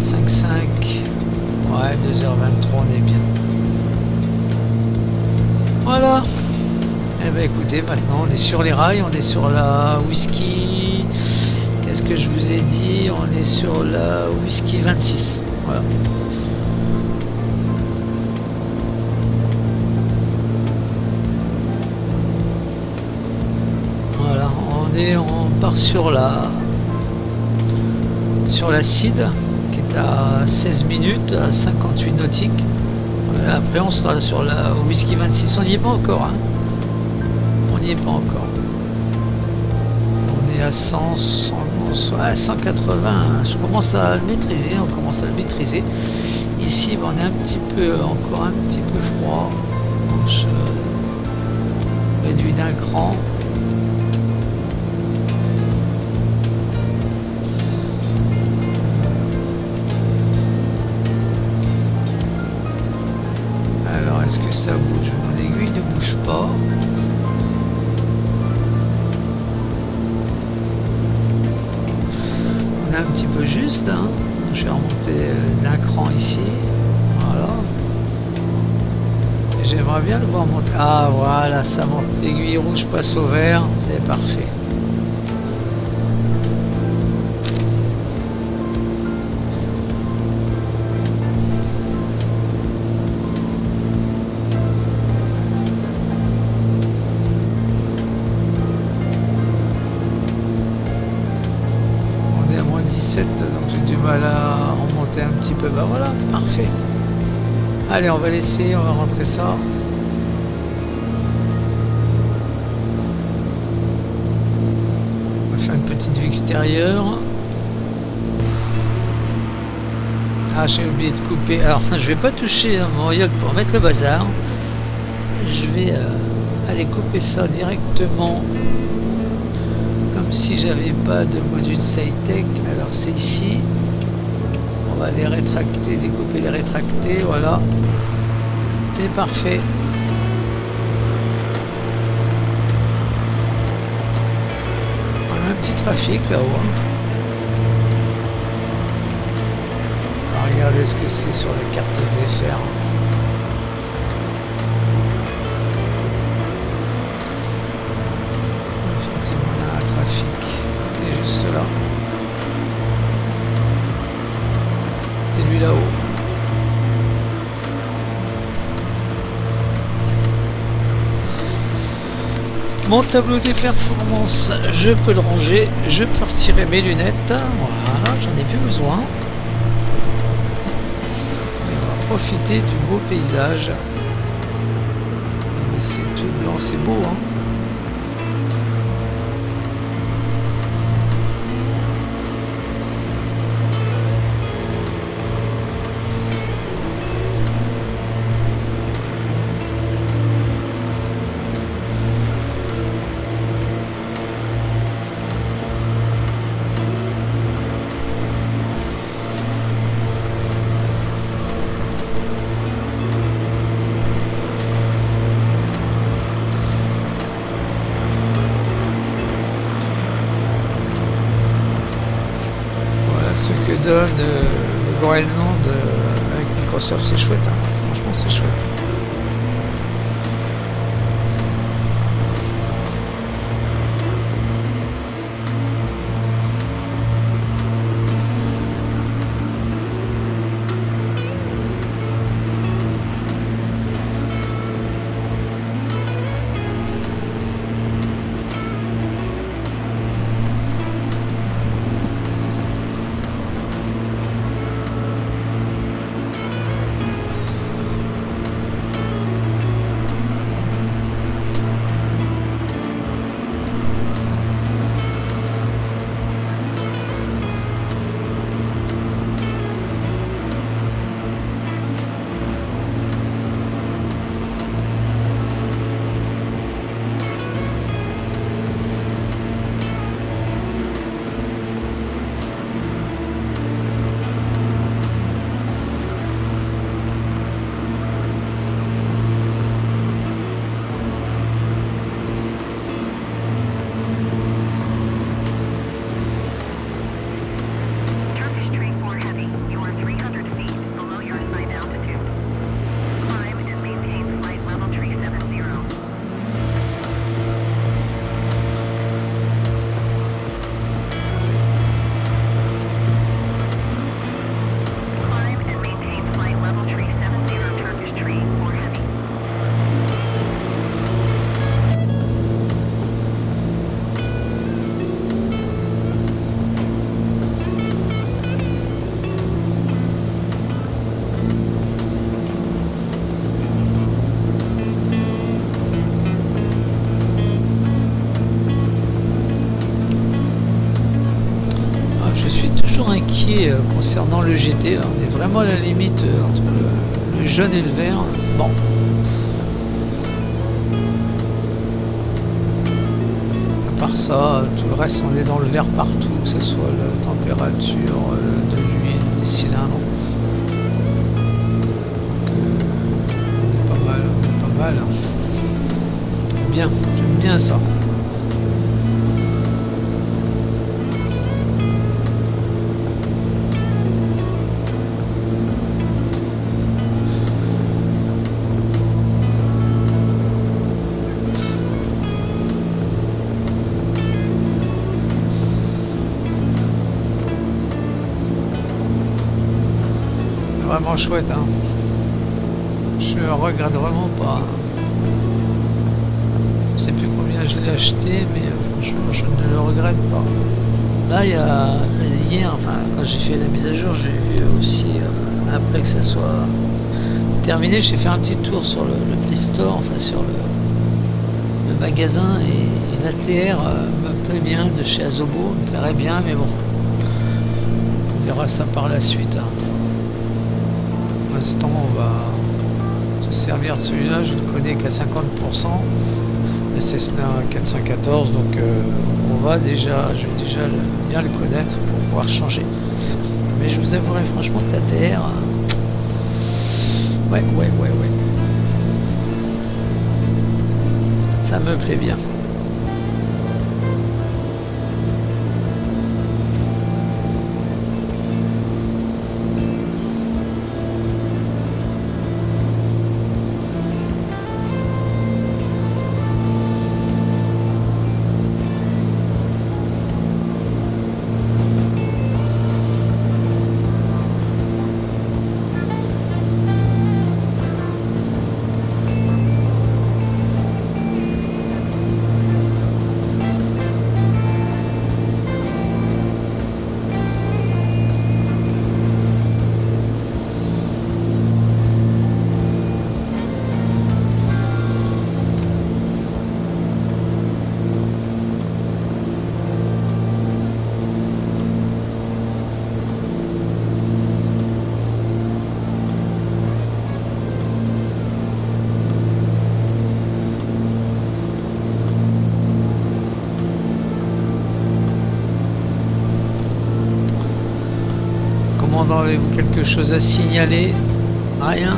25.5. Ouais, 2h23, on est bien. Voilà. Eh bien écoutez, maintenant on est sur les rails, on est sur la whisky. Qu'est-ce que je vous ai dit? On est sur la whisky 26. Voilà. Voilà, on part sur la CID qui est à 16 minutes, à 58 nautiques. Après on sera sur la whisky 26. On n'y est pas encore, hein. On n'y est pas encore. On est à 180. Je commence à le maîtriser. On commence à le maîtriser. Ici, on est un petit peu, encore un petit peu froid. Donc je réduis d'un cran. Alors, est-ce que ça bouge? Mon aiguille ne bouge pas. On est un petit peu juste, hein. Je vais remonter d'un cran ici. Voilà. Et j'aimerais bien le voir monter. Ah voilà, ça monte. L'aiguille rouge passe au vert. C'est parfait. 17, donc j'ai du mal à remonter un petit peu. Bah voilà, parfait. Allez, on va laisser, on va rentrer ça. On va faire une petite vue extérieure. Ah, j'ai oublié de couper. Alors, je vais pas toucher mon yacht pour mettre le bazar. Je vais aller couper ça directement, comme si j'avais pas de module SciTech. Alors, c'est ici. On va les rétracter, découper les rétracter. Voilà. C'est parfait. On a un petit trafic là-haut. Regardez ce que c'est sur la carte VFR. Effectivement, on a un trafic qui est juste là. Et lui là-haut. Mon tableau des performances, je peux le ranger, je peux retirer mes lunettes. Voilà, j'en ai plus besoin. Profiter du beau paysage. C'est tout blanc, c'est beau, hein. Ce que donne le Groenland avec Microsoft, c'est chouette, hein. Franchement c'est chouette. Concernant le GT, là, on est vraiment à la limite entre le jaune et le vert. Bon. À part ça, tout le reste, on est dans le vert partout, que ce soit la température de l'huile, des cylindres. Donc, on est pas mal, on est pas mal. Bien, j'aime bien ça. Vraiment chouette, hein. Je regrette vraiment pas. Je sais plus combien je l'ai acheté, mais franchement je ne le regrette pas. Là, hier, enfin, quand j'ai fait la mise à jour, j'ai vu aussi, après que ça soit terminé, j'ai fait un petit tour sur le Play Store, enfin sur le magasin, et l'ATR me plaît bien de chez Asobo, me plairait bien, mais bon, on verra ça par la suite. Hein. Pour l'instant, on va se servir de celui-là, je ne le connais qu'à 50%, le Cessna 414, donc je vais déjà bien le connaître pour pouvoir changer. Mais je vous avouerai franchement que l'ATR, ouais. Ça me plaît bien. Avez-vous quelque chose à signaler? Rien,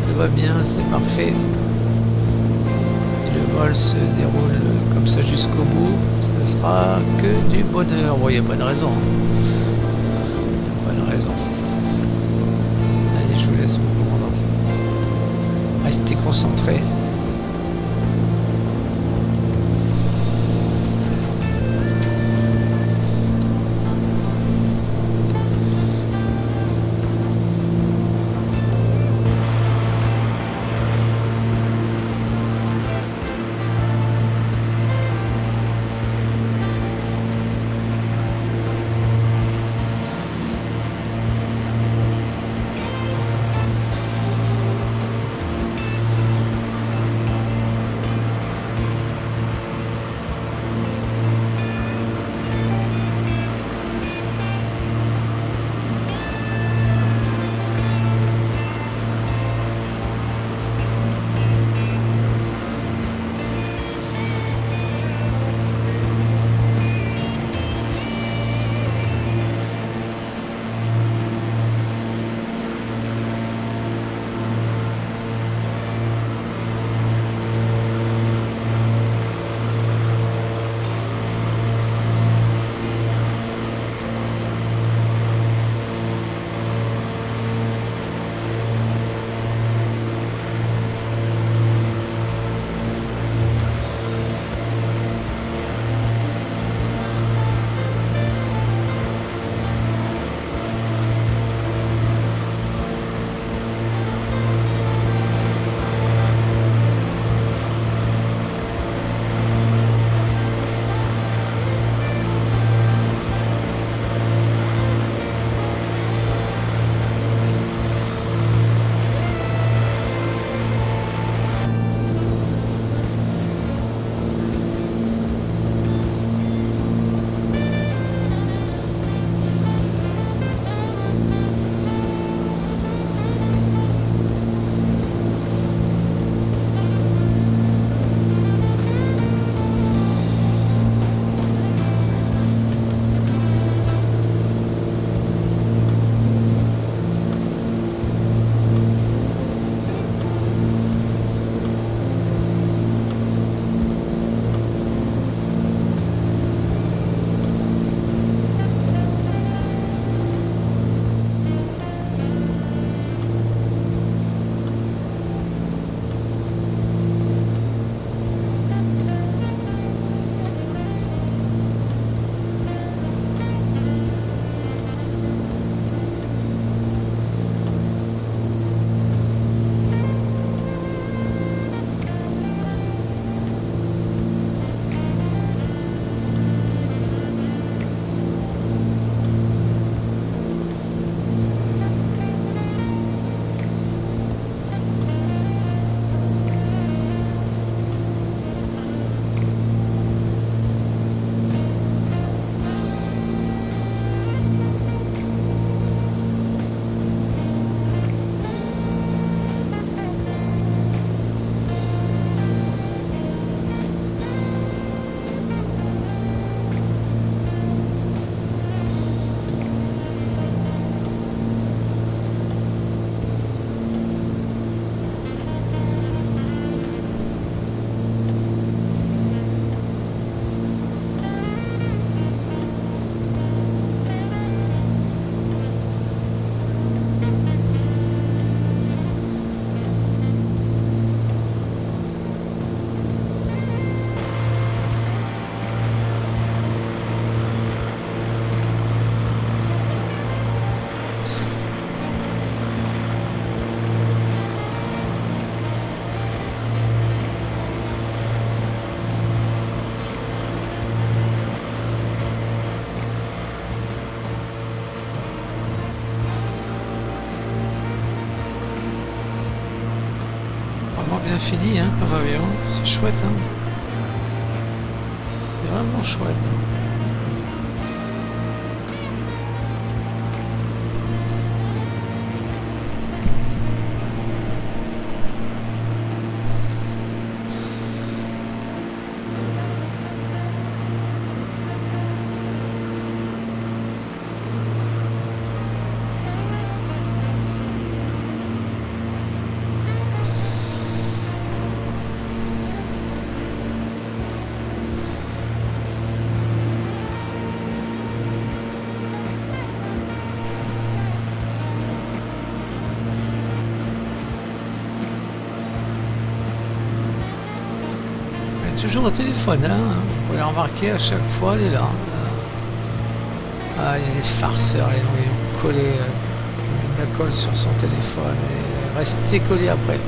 tout va bien, c'est parfait. Et le vol se déroule comme ça jusqu'au bout. Ça sera que du bonheur. Bon, il n'y a pas de raison. Pas de raison. Allez, je vous laisse, mon commandant. Restez concentrés. l'infini hein, comme avion. C'est chouette. Hein. C'est vraiment chouette. Hein. Toujours au téléphone, hein. Vous pouvez remarquer à chaque fois, elle est là. Ah, il y a des farceurs, ils ont collé de la colle sur son téléphone et rester collé après.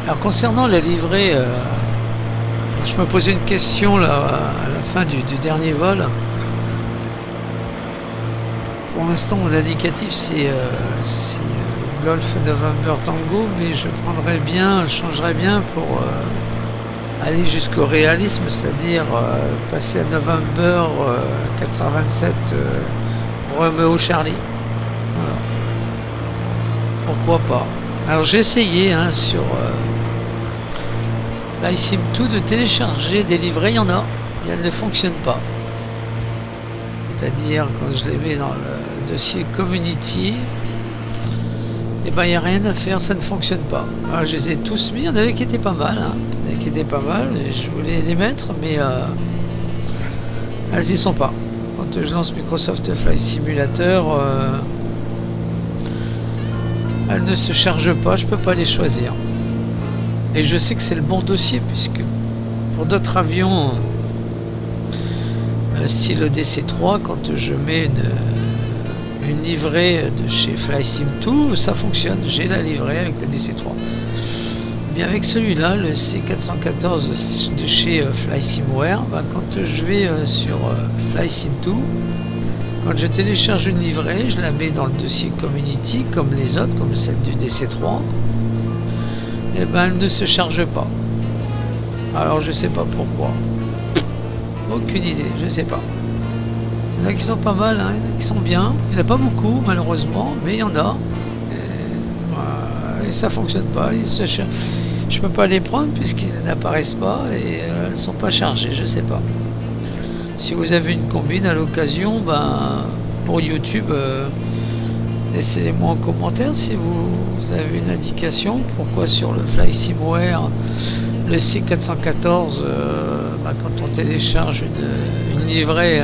Alors concernant la livrée, je me posais une question là, à la fin du dernier vol. Pour l'instant, mon indicatif c'est Golf November Tango, mais je changerais bien pour aller jusqu'au réalisme, c'est-à-dire passer à November 427 Romeo Charlie. Voilà. Pourquoi pas. Alors j'ai essayé hein, sur FlySim2 de télécharger des livrets, il y en a, mais elles ne fonctionnent pas. C'est-à-dire quand je les mets dans le dossier Community, et ben il n'y a rien à faire, ça ne fonctionne pas. Alors, je les ai tous mis, il y en avait qui étaient pas mal, hein. Il y en avait qui étaient pas mal, et je voulais les mettre, mais elles y sont pas. Quand je lance Microsoft Flight Simulator, elles ne se chargent pas, je peux pas les choisir. Et je sais que c'est le bon dossier, puisque pour d'autres avions, style DC-3, quand je mets une livrée de chez FlySim2, ça fonctionne, j'ai la livrée avec le DC-3. Mais avec celui-là, le C414 de chez FlySimware, quand je vais sur FlySim2, quand je télécharge une livrée, je la mets dans le dossier Community, comme les autres, comme celle du DC-3, et ben elle ne se charge pas. Alors je sais pas pourquoi. Aucune idée, je sais pas. Il y en a qui sont pas mal, hein, il y en a qui sont bien. Il n'y en a pas beaucoup malheureusement, mais il y en a. Et ça fonctionne pas. Je peux pas les prendre puisqu'ils n'apparaissent pas et elles sont pas chargées, je sais pas. Si vous avez une combine à l'occasion, ben, pour YouTube, laissez-les-moi en commentaire si vous avez une indication. Pourquoi sur le FlySimware, le C414, quand on télécharge une livrée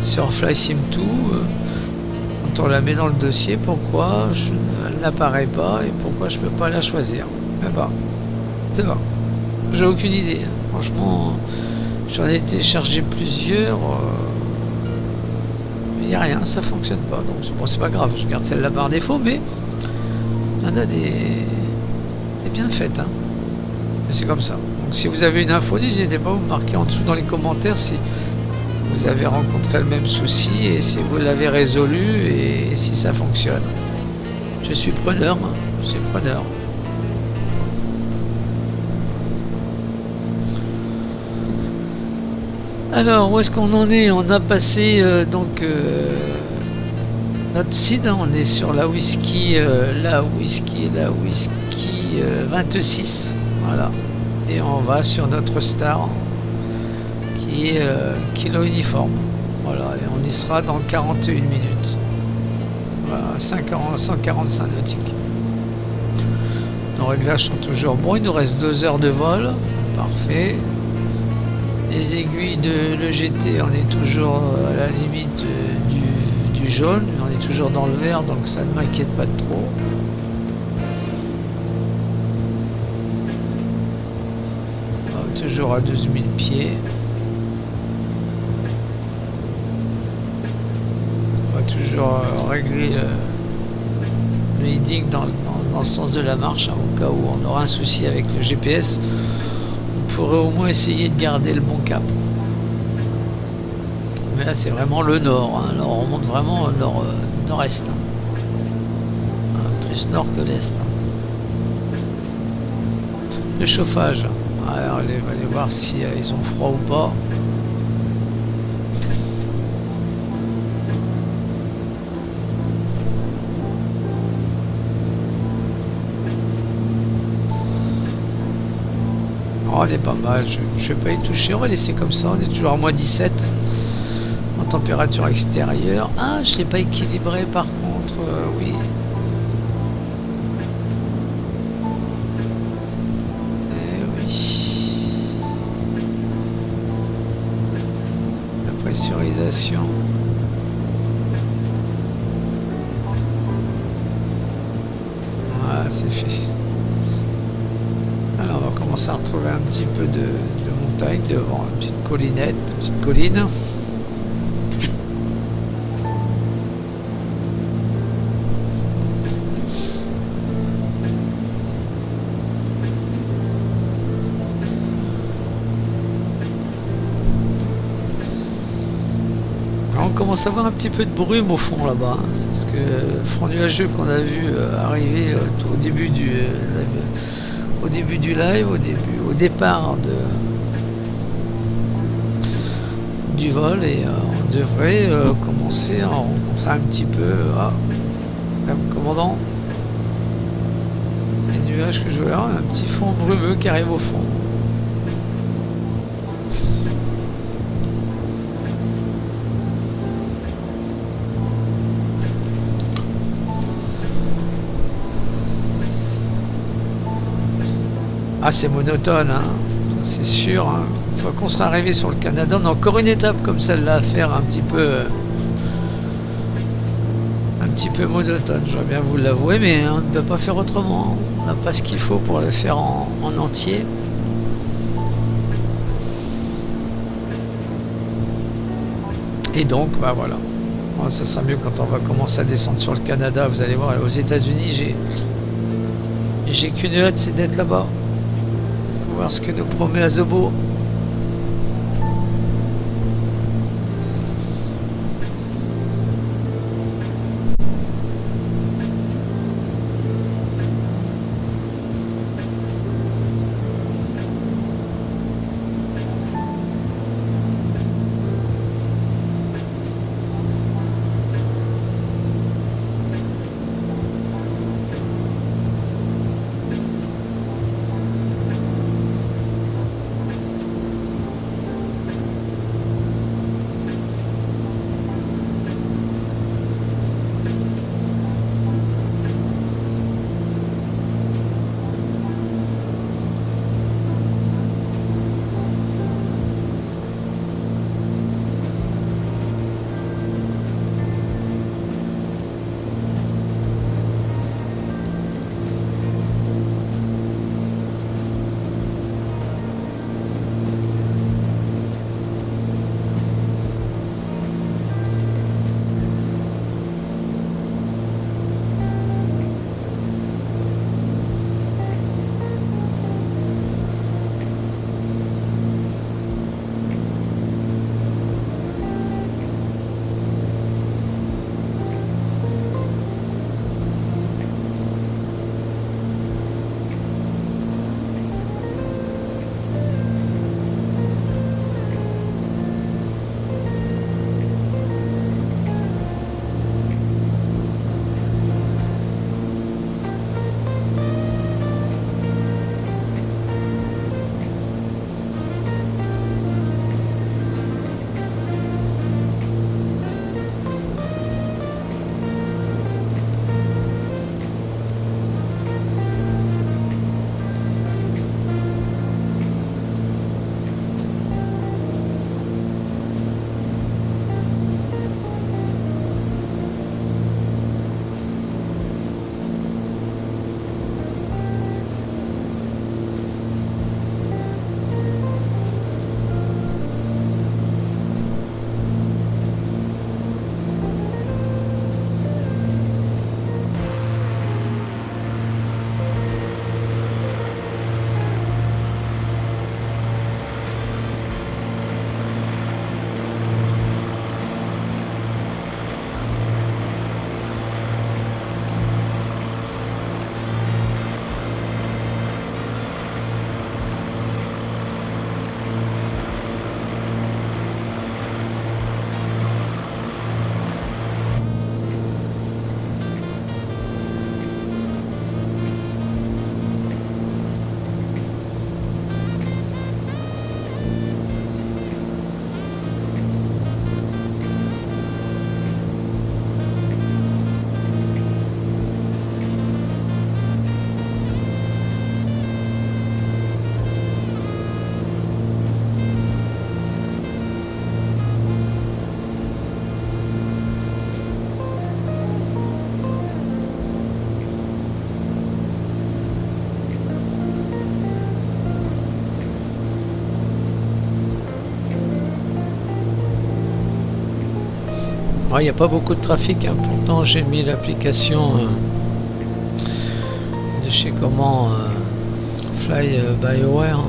sur FlySim2, quand on la met dans le dossier, pourquoi elle n'apparaît pas et pourquoi je peux pas la choisir. Mais bah, c'est bon. J'ai aucune idée. Franchement, j'en ai téléchargé plusieurs. Il n'y a rien, ça fonctionne pas. Donc bon, c'est pas grave, je garde celle-là par défaut, mais il y en a des bien faites. Hein. Mais c'est comme ça. Donc si vous avez une info, n'hésitez pas à vous marquer en dessous dans les commentaires si vous avez rencontré le même souci et si vous l'avez résolu et si ça fonctionne. Je suis preneur, hein. Je suis preneur. Alors, où est-ce qu'on en est? On a passé notre site, hein, on est sur la whisky 26, voilà. Et on va sur notre star qui est kilo uniforme, voilà. Et on y sera dans 41 minutes, voilà, 145 nautiques. Nos réglages sont toujours bons, il nous reste 2 heures de vol, parfait. Les aiguilles de l'EGT, on est toujours à la limite du jaune, on est toujours dans le vert, donc ça ne m'inquiète pas trop. Toujours à 12 000 pieds. On va toujours régler le heading dans le sens de la marche, hein, au cas où on aura un souci avec le GPS. On pourrait au moins essayer de garder le bon cap. Mais là c'est vraiment le nord, hein. Alors on remonte vraiment au nord-est, hein. Plus nord que l'est, hein. Le chauffage, alors on va aller voir si ils ont froid ou pas. Oh, elle est pas mal, je vais pas y toucher, on va laisser comme ça, on est toujours à moins 17 en température extérieure. Ah, je l'ai pas équilibré par contre, oui. Pressurisation. Voilà, c'est fait. Alors on va commencer à retrouver un petit peu de montagne devant, une petite collinette, une petite colline. On commence à voir un petit peu de brume au fond là-bas, hein. C'est ce que le front nuageux qu'on a vu arriver au début du live, au départ du vol, et on devrait commencer à rencontrer un petit peu même commandant, les nuages que je vois, un petit fond brumeux qui arrive au fond. Ah, c'est monotone, hein, c'est sûr, hein. Une fois qu'on sera arrivé sur le Canada, on a encore une étape comme celle-là à faire un petit peu monotone, je dois bien vous l'avouer, mais on ne peut pas faire autrement. On n'a pas ce qu'il faut pour le faire en entier. Et donc, bah voilà. Bon, ça sera mieux quand on va commencer à descendre sur le Canada. Vous allez voir, aux États-Unis, j'ai qu'une hâte, c'est d'être là-bas. Voir ce que nous promet Azobo. Il n'y a pas beaucoup de trafic, hein. Pourtant j'ai mis l'application de chez comment Fly by Aware.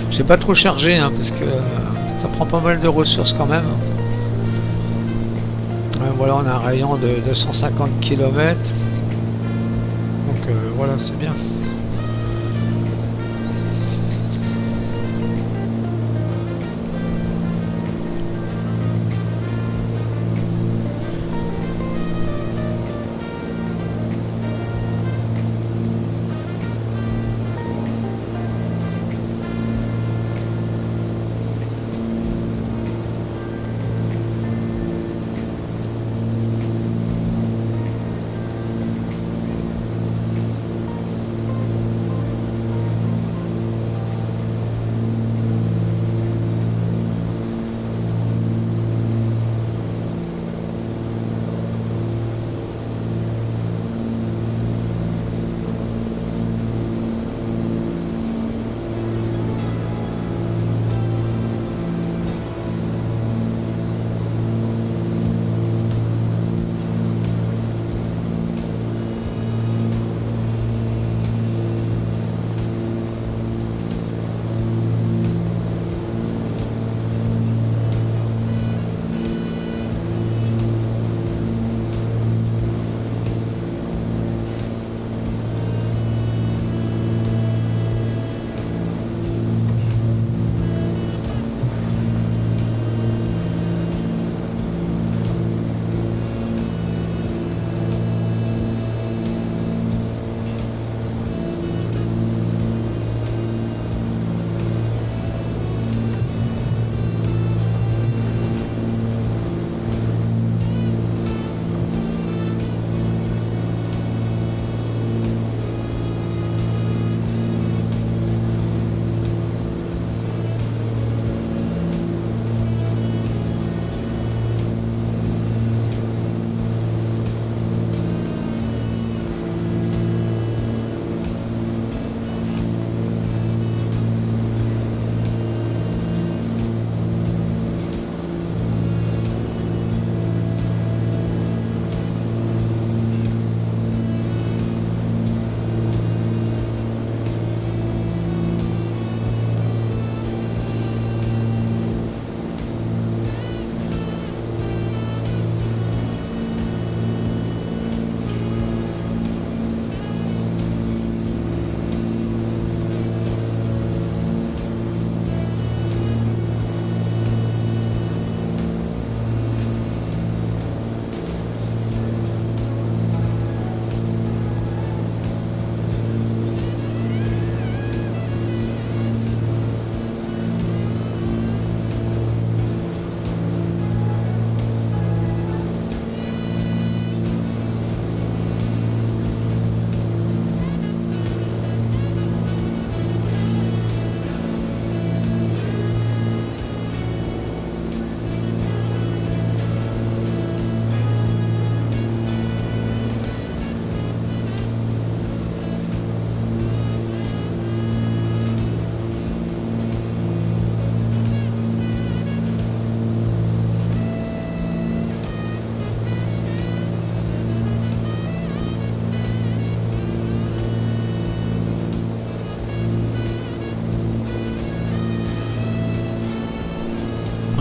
J'ai pas trop chargé, hein, parce que ça prend pas mal de ressources quand même. Voilà, on a un rayon de 250 km. Donc voilà, c'est bien.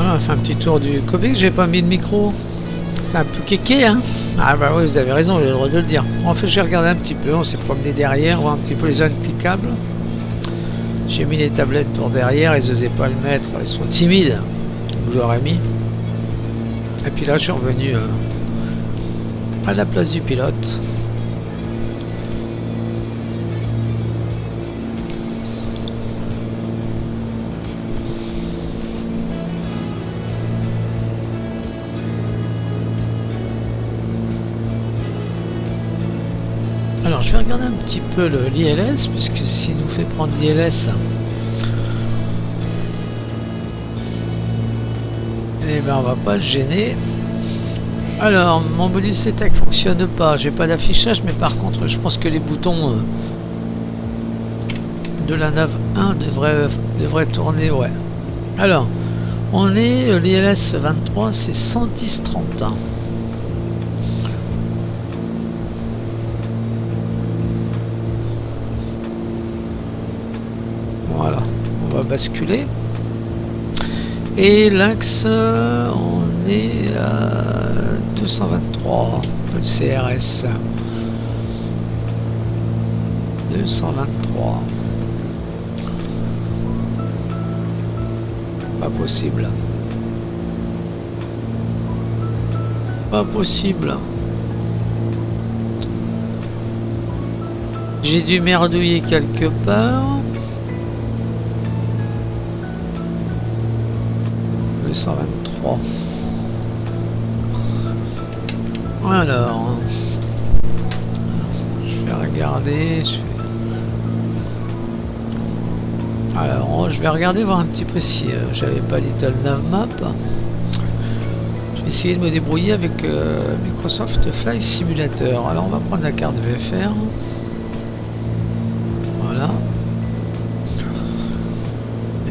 Voilà, on fait un petit tour du Comics. J'ai pas mis de micro. C'est un peu kéké, hein. Ah bah oui, vous avez raison, j'ai le droit de le dire. En fait, j'ai regardé un petit peu, on s'est promené derrière, voir un petit peu les zones cliquables. J'ai mis les tablettes pour derrière, ils n'osaient pas le mettre, ils sont timides. Donc j'aurais mis. Et puis là, je suis revenu à la place du pilote. Alors je vais regarder un petit peu l'ILS, puisque s'il nous fait prendre l'ILS, Eh ben on va pas le gêner. Alors, mon bonus CTEC fonctionne pas. J'ai pas d'affichage, mais par contre, je pense que les boutons de la nav 1 devraient tourner, ouais. Alors, on est l'ILS 23, c'est 110-30. Voilà, on va basculer. Et l'axe, on est à 223, le CRS. 223. Pas possible. Pas possible. J'ai dû merdouiller quelque part. 223. Alors, je vais regarder. Alors, je vais regarder voir un petit peu si j'avais pas Little Nav Map. Je vais essayer de me débrouiller avec Microsoft Flight Simulator. Alors, on va prendre la carte VFR. Voilà.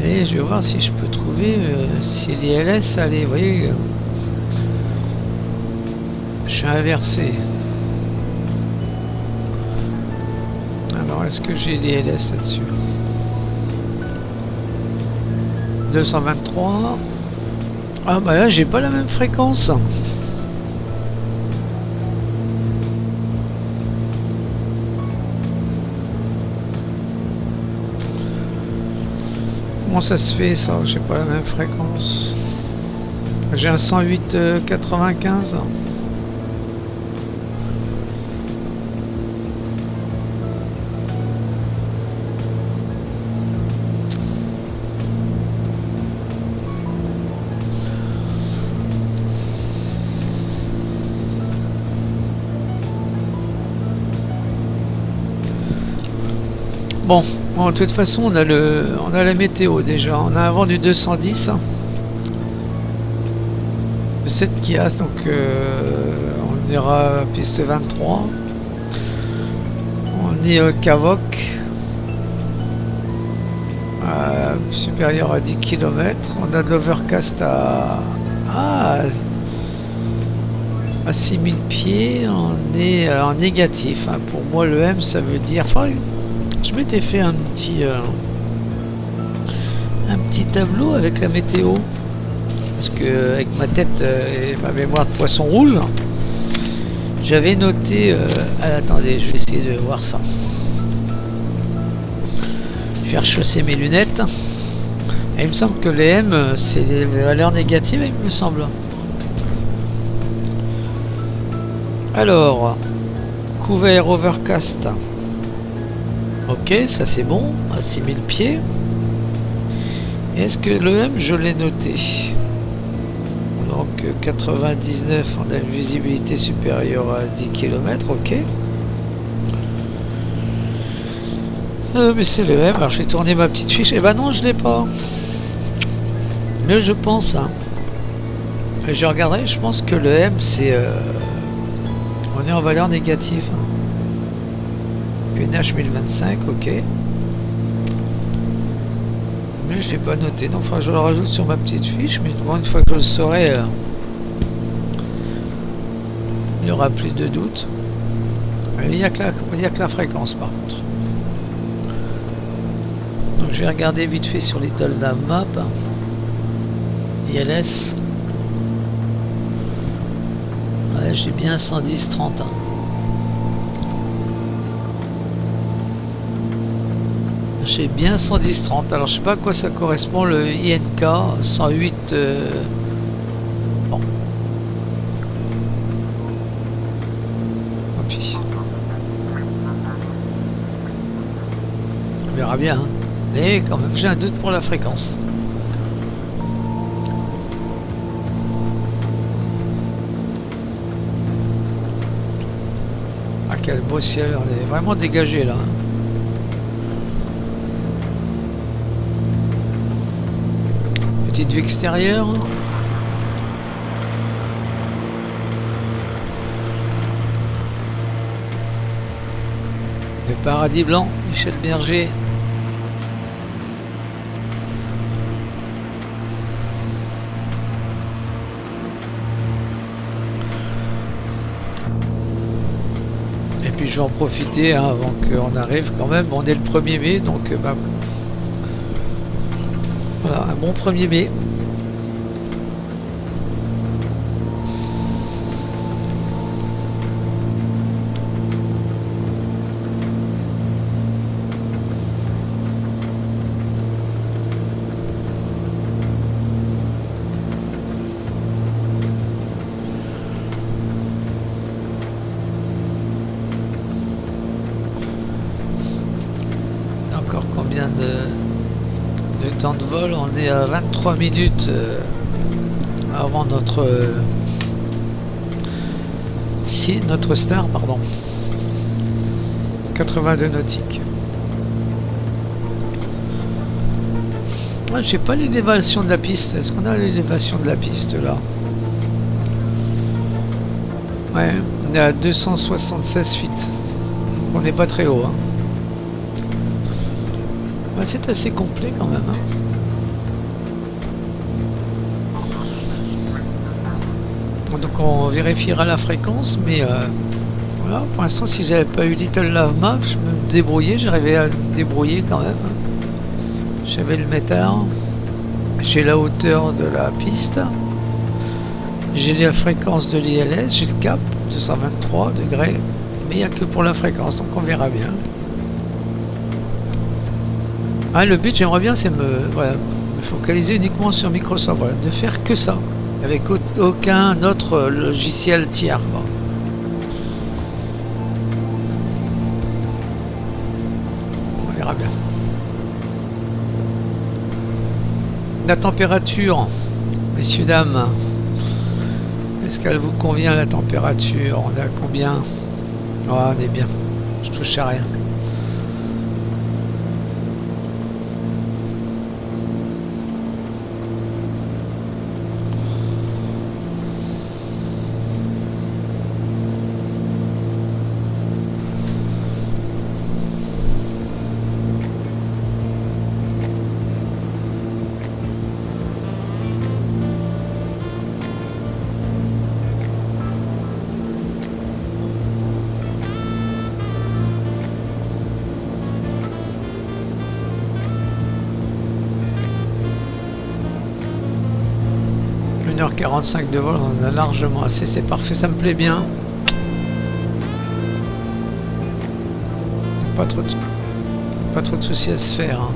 Et je vais voir si je peux trouver si l'ILS allait, vous voyez, je suis inversé. Alors est-ce que j'ai l'ILS là-dessus? 223. Ah bah là j'ai pas la même fréquence. Comment ça se fait ça? J'ai pas la même fréquence. J'ai un 108-95. Bon, de toute façon, on a la météo déjà. On a un vent du 210. Le 7 qui a, donc on ira à piste 23. On est au Cavoc. Supérieur à 10 km. On a de l'overcast à 6000 pieds. On est en négatif. Hein. Pour moi, le M, ça veut dire... Enfin, je m'étais fait un petit tableau avec la météo parce que avec ma tête et ma mémoire de poisson rouge j'avais noté attendez, je vais essayer de voir ça. Je vais rechausser mes lunettes et il me semble que les M c'est des valeurs négatives, il me semble. Alors couvert overcast. Ok, ça c'est bon, à 6000 pieds. Est-ce que le M, je l'ai noté? Donc 99, on a une visibilité supérieure à 10 km, ok. Mais c'est le M, alors j'ai tourné ma petite fiche. Eh ben non, je l'ai pas. Mais je pense, hein. Je regarderai, je pense que le M, c'est... on est en valeur négative. PNH 1025, ok. Mais je l'ai pas noté, donc il je le rajoute sur ma petite fiche, mais une fois que je le saurai, il n'y aura plus de doute. Il n'y a que la fréquence par contre. Donc je vais regarder vite fait sur Little Nav Map. ILS. Ouais, j'ai bien 110-30. Hein. J'ai bien 110-30. Alors je sais pas à quoi ça correspond le INK 108. Bon. Et puis. On verra bien. Hein. Mais quand même j'ai un doute pour la fréquence. Ah quel beau ciel, on est vraiment dégagé là. Hein. Petite vue extérieure, Le paradis blanc, Michel Berger. Et puis je vais en profiter hein, avant qu'on arrive quand même. On est le 1er mai, donc bah, voilà, un bon 1er mai. Encore combien de temps de vol? On est à 23 minutes avant notre notre star, pardon. 82 nautiques. J'ai pas l'élévation de la piste. Est-ce qu'on a l'élévation de la piste là? Ouais, on est à 276 feet. On n'est pas très haut. Hein. Ouais, c'est assez complet quand même. Hein. Donc on vérifiera la fréquence, mais voilà, pour l'instant si j'avais pas eu Little Love Map, je me débrouillais, j'arrivais à me débrouiller quand même. J'avais le métard, j'ai la hauteur de la piste, j'ai la fréquence de l'ILS, j'ai le cap, 223 degrés, mais il n'y a que pour la fréquence, donc on verra bien. Ah, le but, j'aimerais bien, c'est me focaliser uniquement sur Microsoft, voilà, de faire que ça, avec aucun autre logiciel tiers. Quoi. On verra bien. La température, messieurs, dames, est-ce qu'elle vous convient la température? On est à combien? Oh, on est bien, je touche à rien. H 45 de vol, on en a largement assez, c'est parfait, ça me plaît bien. Pas trop de soucis à se faire. Hein.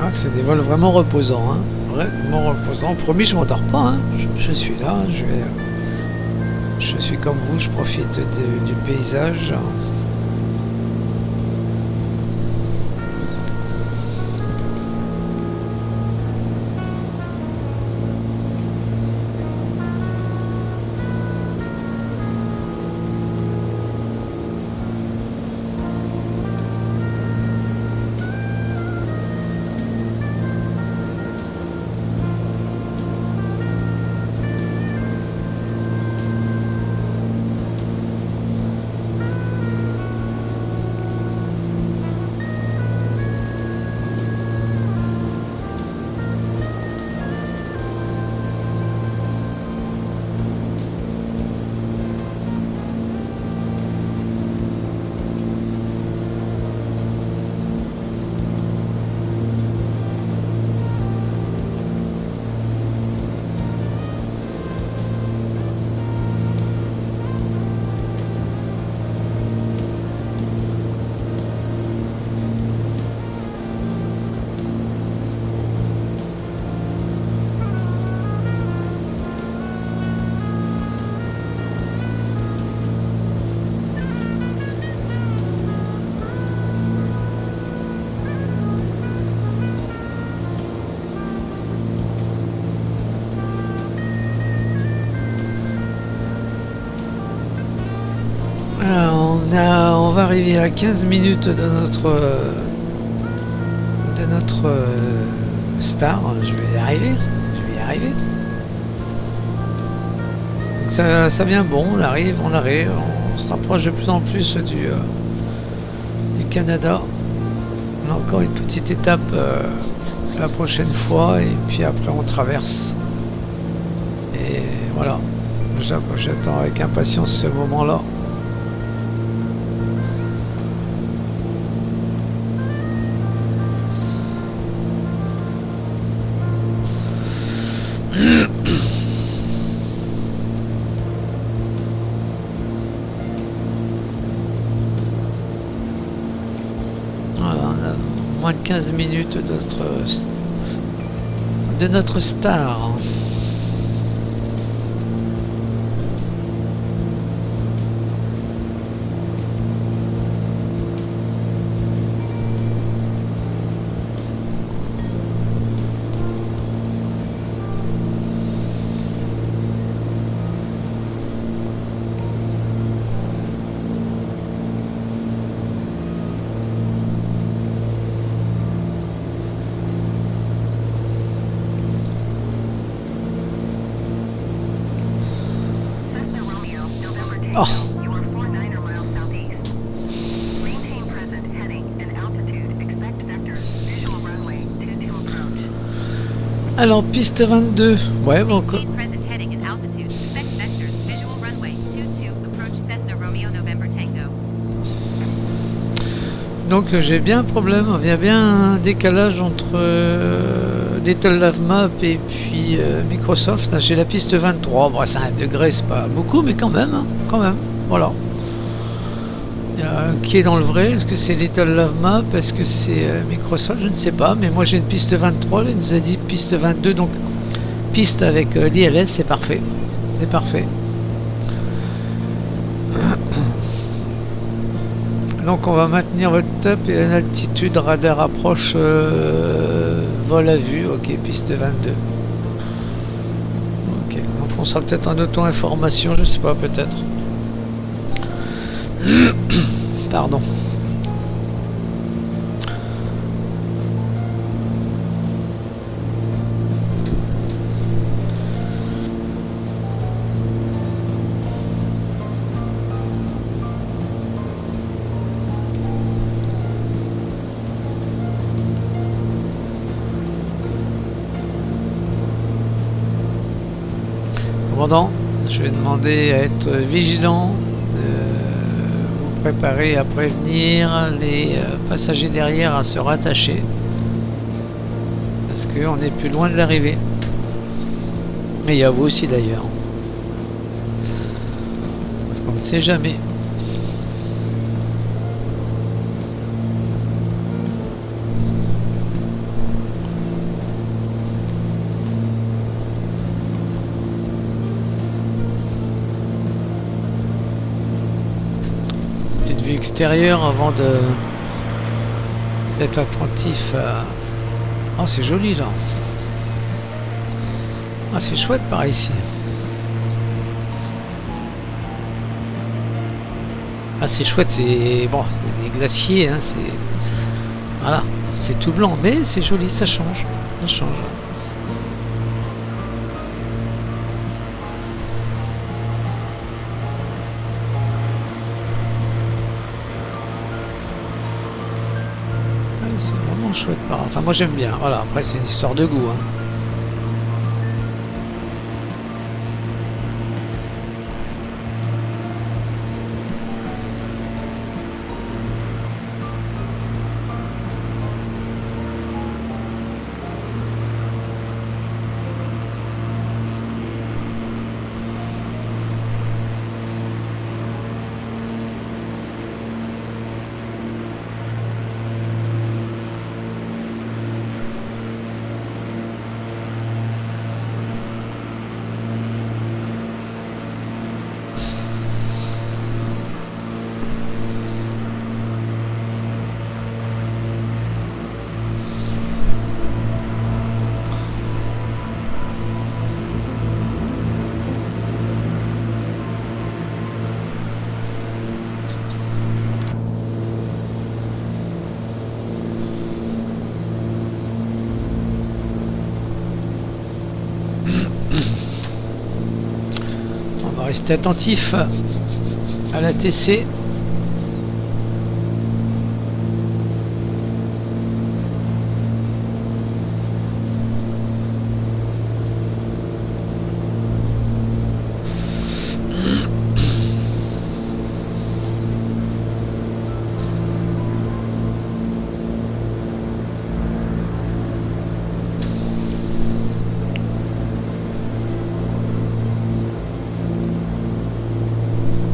Ah, c'est des vols vraiment reposants, hein. Vraiment reposants. Promis, je m'endors pas, hein. Je suis là, je suis comme vous, je profite du paysage. On va arriver à 15 minutes de notre star. Je vais y arriver. Donc ça vient bon, on arrive, on se rapproche de plus en plus du Canada. On a encore une petite étape la prochaine fois et puis après on traverse. Et voilà, j'attends avec impatience ce moment-là. Voilà, on a moins de 15 minutes de notre star. Oh. Alors, piste 22. Ouais, bon. Donc, j'ai bien un problème. Il y a bien un décalage entre Little Love Map et puis Microsoft. J'ai la piste 23. Bon, c'est 1 degré, c'est pas beaucoup, mais quand même. Voilà. Qui est dans le vrai? Est-ce que c'est Little Love Map? Est-ce que c'est Microsoft? Je ne sais pas, mais moi j'ai une piste 23, il nous a dit piste 22, donc piste avec l'ILS, c'est parfait. C'est parfait. Donc on va maintenir votre top et une altitude radar approche vol à vue, ok, piste 22. Ok, donc on sera peut-être en auto-information, je sais pas, peut-être. Pardon. Commandant, je vais demander à être vigilant, vous préparer à prévenir les passagers derrière à se rattacher, parce qu'on est plus loin de l'arrivée. Mais il y a vous aussi d'ailleurs, parce qu'on ne sait jamais. l'extérieur avant d'être attentif à... Oh, c'est joli là. Ah, c'est chouette par ici. Ah, c'est chouette, c'est bon, c'est des glaciers, hein, c'est voilà, c'est tout blanc, mais c'est joli, ça change, ça change. Ouais, c'est vraiment chouette, enfin moi j'aime bien. Voilà, après c'est une histoire de goût, hein. On va rester attentif à la TC.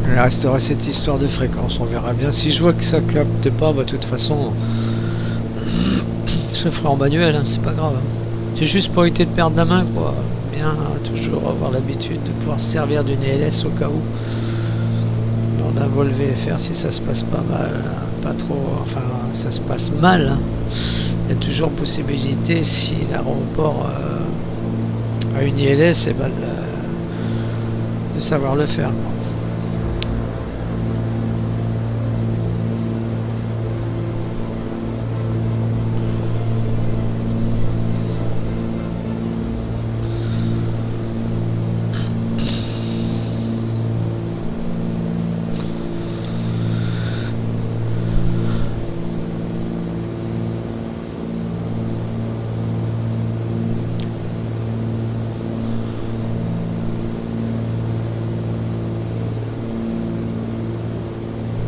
Il restera cette histoire de fréquence, on verra bien. Si je vois que ça capte pas, bah, de toute façon, je le ferai en manuel, hein, c'est pas grave. C'est juste pour éviter de perdre la main, quoi. Bien toujours avoir l'habitude de pouvoir se servir d'une ELS au cas où. Lors d'un vol VFR, si ça se passe pas mal, pas trop, enfin ça se passe mal, hein. Il y a toujours possibilité, si l'aéroport a une ILS, et ben de savoir le faire, quoi.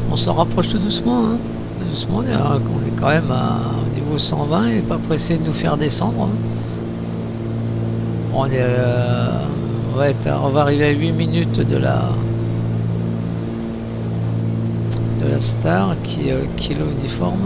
On s'en rapproche tout doucement, hein. Doucement, on est quand même au niveau 120 et pas pressé de nous faire descendre, hein. On va arriver à 8 minutes de la Star qui est kilo uniforme.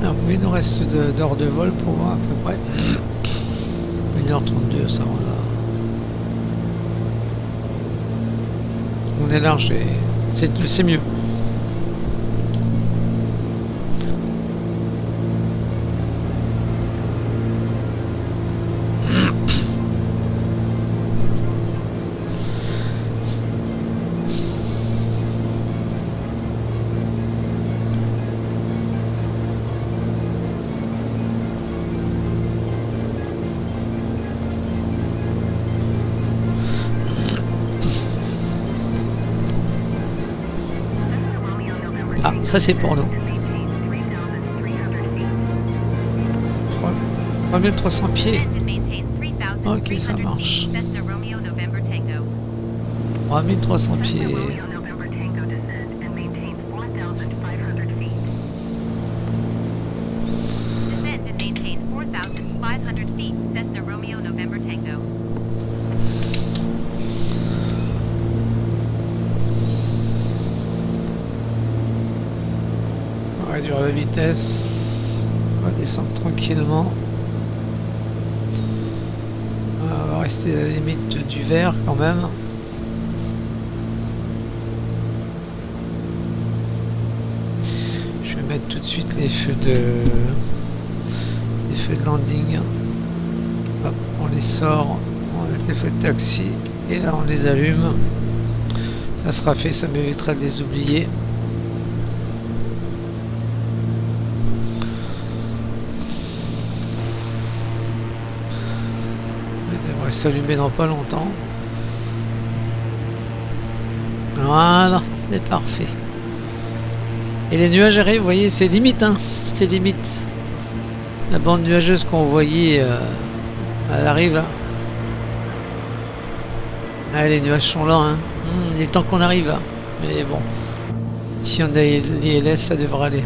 Alors, combien il nous reste d'heures de vol pour voir à peu près 1h32, ça on a... On est large et c'est mieux. Ça c'est pour nous. 3300 pieds. Ok, ça marche. 3300 pieds. On va réduire la vitesse. On va descendre tranquillement. On va rester à la limite du vert quand même. Je vais mettre tout de suite les feux de landing. Hop, on les sort, on met les feux de taxi et là on les allume. Ça sera fait, ça m'évitera de les oublier. Il devrait s'allumer dans pas longtemps. Voilà, c'est parfait. Et les nuages arrivent, vous voyez, c'est limite, hein, c'est limite. La bande nuageuse qu'on voyait, elle arrive. Hein. Ah, les nuages sont là, hein. Il est temps qu'on arrive. Hein. Mais bon, si on a l'ILS, ça devrait aller.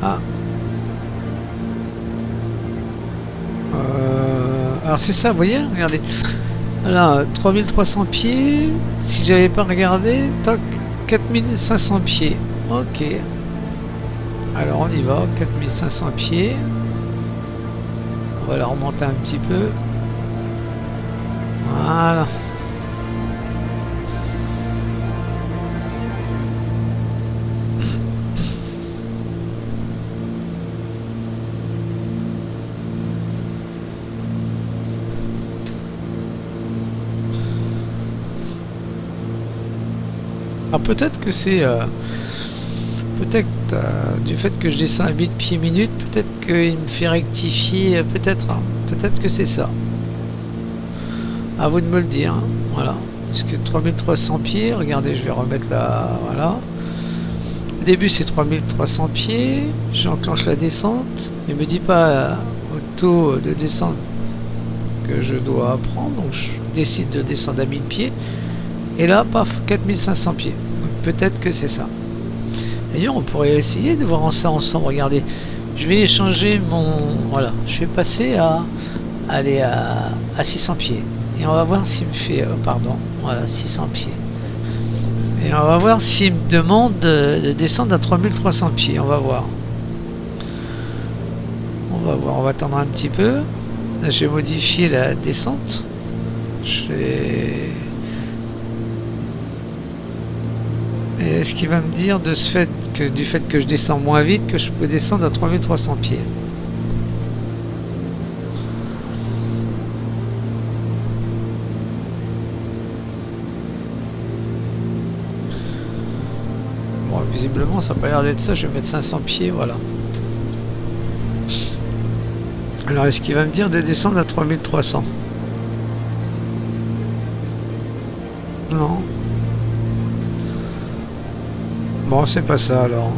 Ah. Alors c'est ça, vous voyez, regardez. Voilà, 3300 pieds. Si j'avais pas regardé, toc, 4500 pieds. Ok. Alors on y va, 4500 pieds. On va la remonter un petit peu. Voilà. Alors peut-être que c'est peut-être du fait que je descends à 1000 pieds minute, peut-être qu'il me fait rectifier, peut-être, hein, peut-être que c'est ça. À vous de me le dire, hein, voilà. Parce que 3300 pieds, regardez, je vais remettre là, voilà. Au début c'est 3300 pieds, j'enclenche la descente, il me dit pas au taux de descente que je dois prendre, donc je décide de descendre à 1000 pieds. Et là, paf, 4500 pieds. Peut-être que c'est ça. D'ailleurs, on pourrait essayer de voir ça ensemble. Regardez, je vais changer mon... Voilà, je vais passer à aller à 600 pieds. Et on va voir s'il me fait... pardon, voilà, 600 pieds. Et on va voir s'il me demande de descendre à 3300 pieds. On va voir. On va voir, on va attendre un petit peu. Là, j'ai modifié la descente. Et ce qui va me dire de ce fait que, du fait que je descends moins vite, que je peux descendre à 3300 pieds. Bon, visiblement, ça n'a pas l'air d'être ça. Je vais mettre 500 pieds, voilà. Alors, est-ce qu'il va me dire de descendre à 3300? Non. Bon, c'est pas ça alors.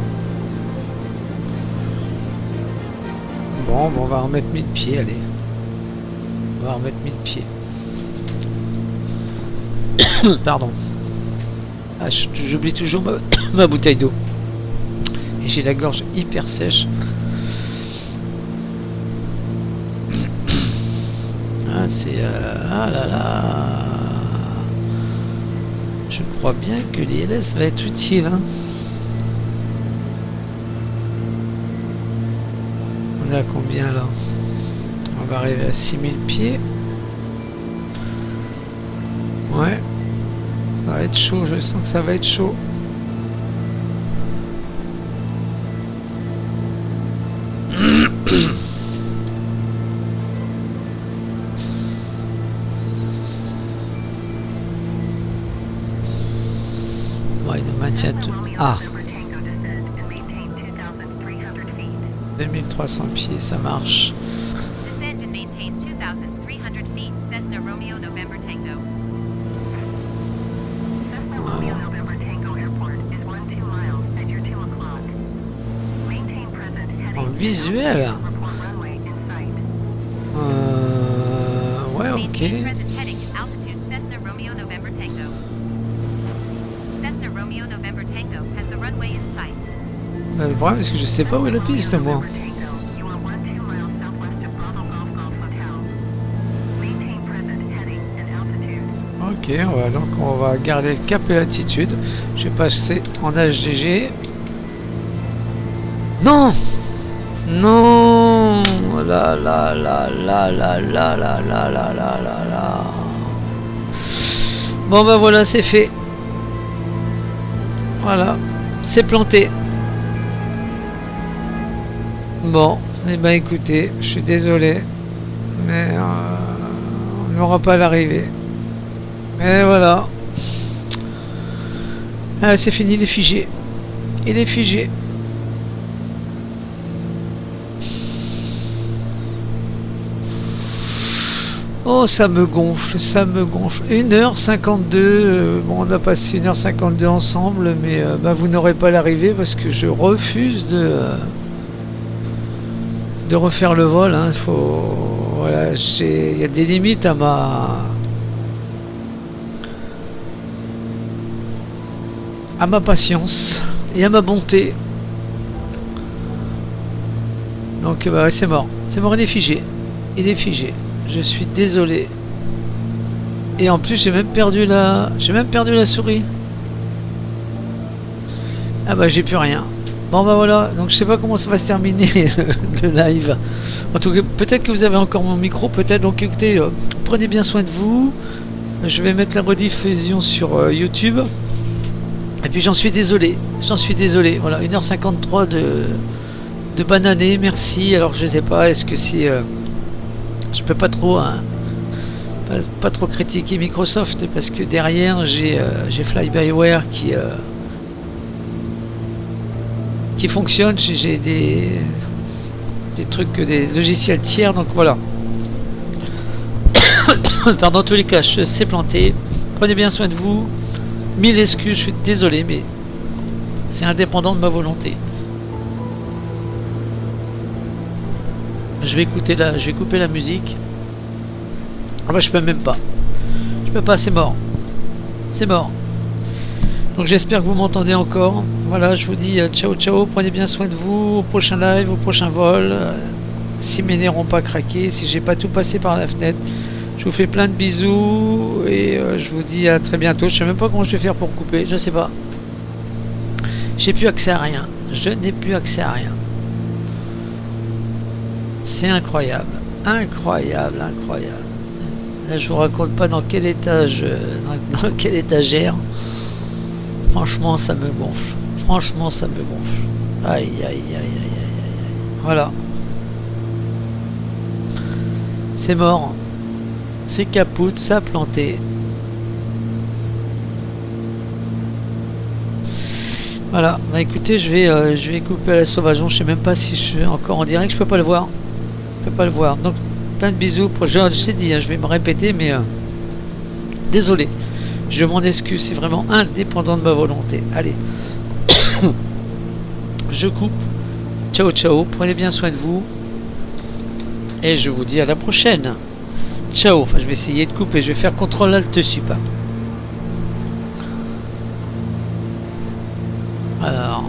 Bon, on va remettre 1000 pieds, allez. On va remettre 1000 pieds. Pardon. Ah, j'oublie toujours ma bouteille d'eau. Et j'ai la gorge hyper sèche. Ah, c'est... ah là là. Je crois bien que l'ILS va être utile, hein. On est à combien là? On va arriver à 6000 pieds. Ouais. Ça va être chaud, je sens que ça va être chaud. maintient tout. Ah, 2300 pieds, ça marche. Descend and maintain 2,300 feet. Cessna Romeo November Tango. Cessna Romeo November Tango Airport is 12 miles and you're 2 o'clock. Maintain present heading. En visuel. Report runway in sight. Ouais, Maintain ok. present heading and altitude. Cessna Romeo November Tango. Cessna Romeo November Tango has the runway in sight. Bah, le problème, c'est que je sais pas où est la piste, moi. You are 12 miles southwest of Bravo Golf Golf Hotel. Maintain present heading and altitude. Ok, donc on va garder le cap et l'attitude. Je vais passer en HDG. Non! Non! La la la la la la la la la la la la. Bon bah voilà, c'est fait. Voilà, c'est planté. Bon, eh ben écoutez, je suis désolé, mais on n'aura pas l'arrivée. Et voilà. Ah, c'est fini, il est figé. Il est figé. Oh, ça me gonfle, ça me gonfle. 1h52, bon, on a passé 1h52 ensemble, mais bah, vous n'aurez pas l'arrivée parce que je refuse de refaire le vol. Hein. Voilà, il y a des limites à ma patience et à ma bonté. Donc bah, ouais, c'est mort. C'est mort, il est figé. Il est figé. Je suis désolé. Et en plus, j'ai même perdu la souris. Ah bah, j'ai plus rien. Bon bah voilà, donc je sais pas comment ça va se terminer le live. En tout cas, peut-être que vous avez encore mon micro, peut-être. Donc écoutez, prenez bien soin de vous. Je vais mettre la rediffusion sur YouTube. Et puis j'en suis désolé. Voilà, 1h53 de bananer, merci. Alors je sais pas, est-ce que c'est... je peux pas trop... Hein, pas trop critiquer Microsoft parce que derrière j'ai Fly-by-Wire qui fonctionne, j'ai des trucs, des logiciels tiers, donc voilà. Pardon, dans tous les cas, je sais planter. Prenez bien soin de vous. 1000 excuses, je suis désolé, mais c'est indépendant de ma volonté. Je vais couper la musique. Ah bah je peux même pas. Je peux pas, c'est mort. C'est mort. Donc j'espère que vous m'entendez encore. Voilà, je vous dis ciao ciao, prenez bien soin de vous, au prochain live, au prochain vol. Si mes nerfs n'ont pas craqué, si j'ai pas tout passé par la fenêtre, je vous fais plein de bisous et je vous dis à très bientôt. Je sais même pas comment je vais faire pour couper, je sais pas. J'ai plus accès à rien. Je n'ai plus accès à rien. C'est incroyable. Incroyable, incroyable. Là, je vous raconte pas dans quel étage, dans quelle étagère. Franchement, ça me gonfle. Franchement, ça me gonfle. Aïe, aïe, aïe, aïe, aïe, aïe. Voilà. C'est mort. C'est capoute, ça a planté. Voilà. Bah écoutez, je vais couper à la sauvageon. Je sais même pas si je suis encore en direct. Je peux pas le voir. Je peux pas le voir. Donc, plein de bisous. Je t'ai dit, hein, je vais me répéter, mais désolé. Je m'en excuse, c'est vraiment indépendant de ma volonté. Allez, je coupe. Ciao, ciao. Prenez bien soin de vous. Et je vous dis à la prochaine. Ciao. Enfin, je vais essayer de couper. Je vais faire CTRL-ALT-SUP. Alors.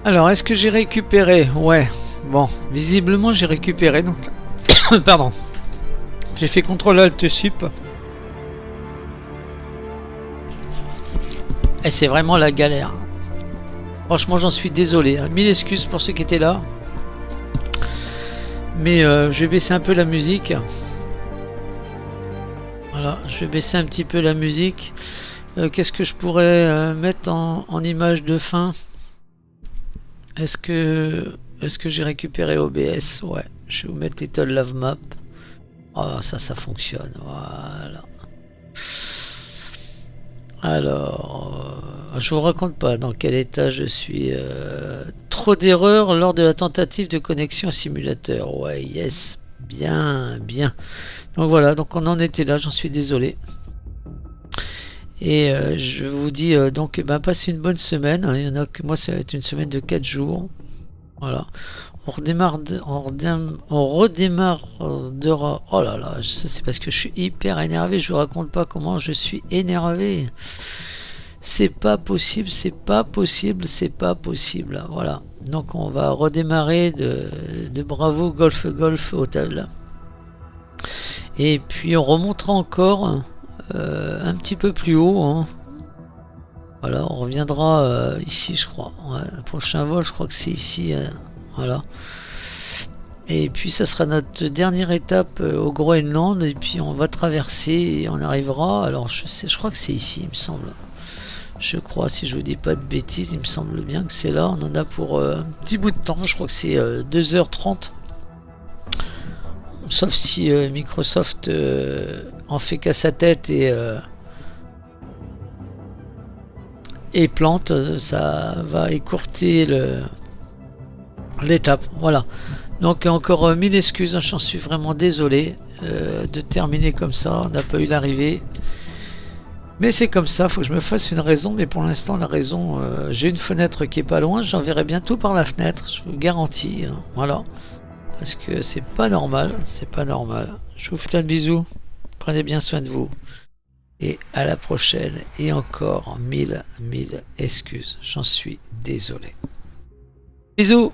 Alors, est-ce que j'ai récupéré? Ouais. Bon, visiblement, j'ai récupéré. Donc, pardon. J'ai fait CTRL-ALT-SUP. Et c'est vraiment la galère. Franchement, j'en suis désolé. 1000 excuses pour ceux qui étaient là. Mais je vais baisser un peu la musique. Voilà, je vais baisser un petit peu la musique. Qu'est-ce que je pourrais mettre en image de fin? Est-ce que j'ai récupéré OBS? Ouais, je vais vous mettre Little Love Map. Oh, ça fonctionne. Voilà. Alors, je vous raconte pas dans quel état je suis. Trop d'erreurs lors de la tentative de connexion au simulateur. Ouais, yes, bien, bien. Donc voilà, donc on en était là, j'en suis désolé. Et je vous dis donc, passez une bonne semaine. Il y en a que moi, ça va être une semaine de 4 jours. Voilà. On redémarrera. Oh là là, ça c'est parce que je suis hyper énervé. Je vous raconte pas comment je suis énervé. C'est pas possible, c'est pas possible, c'est pas possible. Voilà. Donc on va redémarrer de Bravo Golf Golf Hotel. Et puis on remontera encore un petit peu plus haut. Hein. Voilà, on reviendra ici, je crois. Ouais, le prochain vol, je crois que c'est ici. Voilà. Et puis ça sera notre dernière étape au Groenland. Et puis on va traverser et on arrivera. Alors je crois que c'est ici, il me semble. Je crois, si je vous dis pas de bêtises, il me semble bien que c'est là. On en a pour un petit bout de temps. Je crois que c'est 2h30. Sauf si Microsoft en fait qu'à sa tête et plante, ça va écourter l'étape. Voilà. Donc encore 1000 excuses, j'en suis vraiment désolé de terminer comme ça. On n'a pas eu l'arrivée. Mais c'est comme ça, faut que je me fasse une raison. Mais pour l'instant, la raison, j'ai une fenêtre qui est pas loin. J'enverrai bientôt par la fenêtre, je vous garantis. Hein, voilà. Parce que c'est pas normal, c'est pas normal. Je vous fais plein de bisous. Prenez bien soin de vous. Et à la prochaine. Et encore 1000 excuses. J'en suis désolé. Bisous.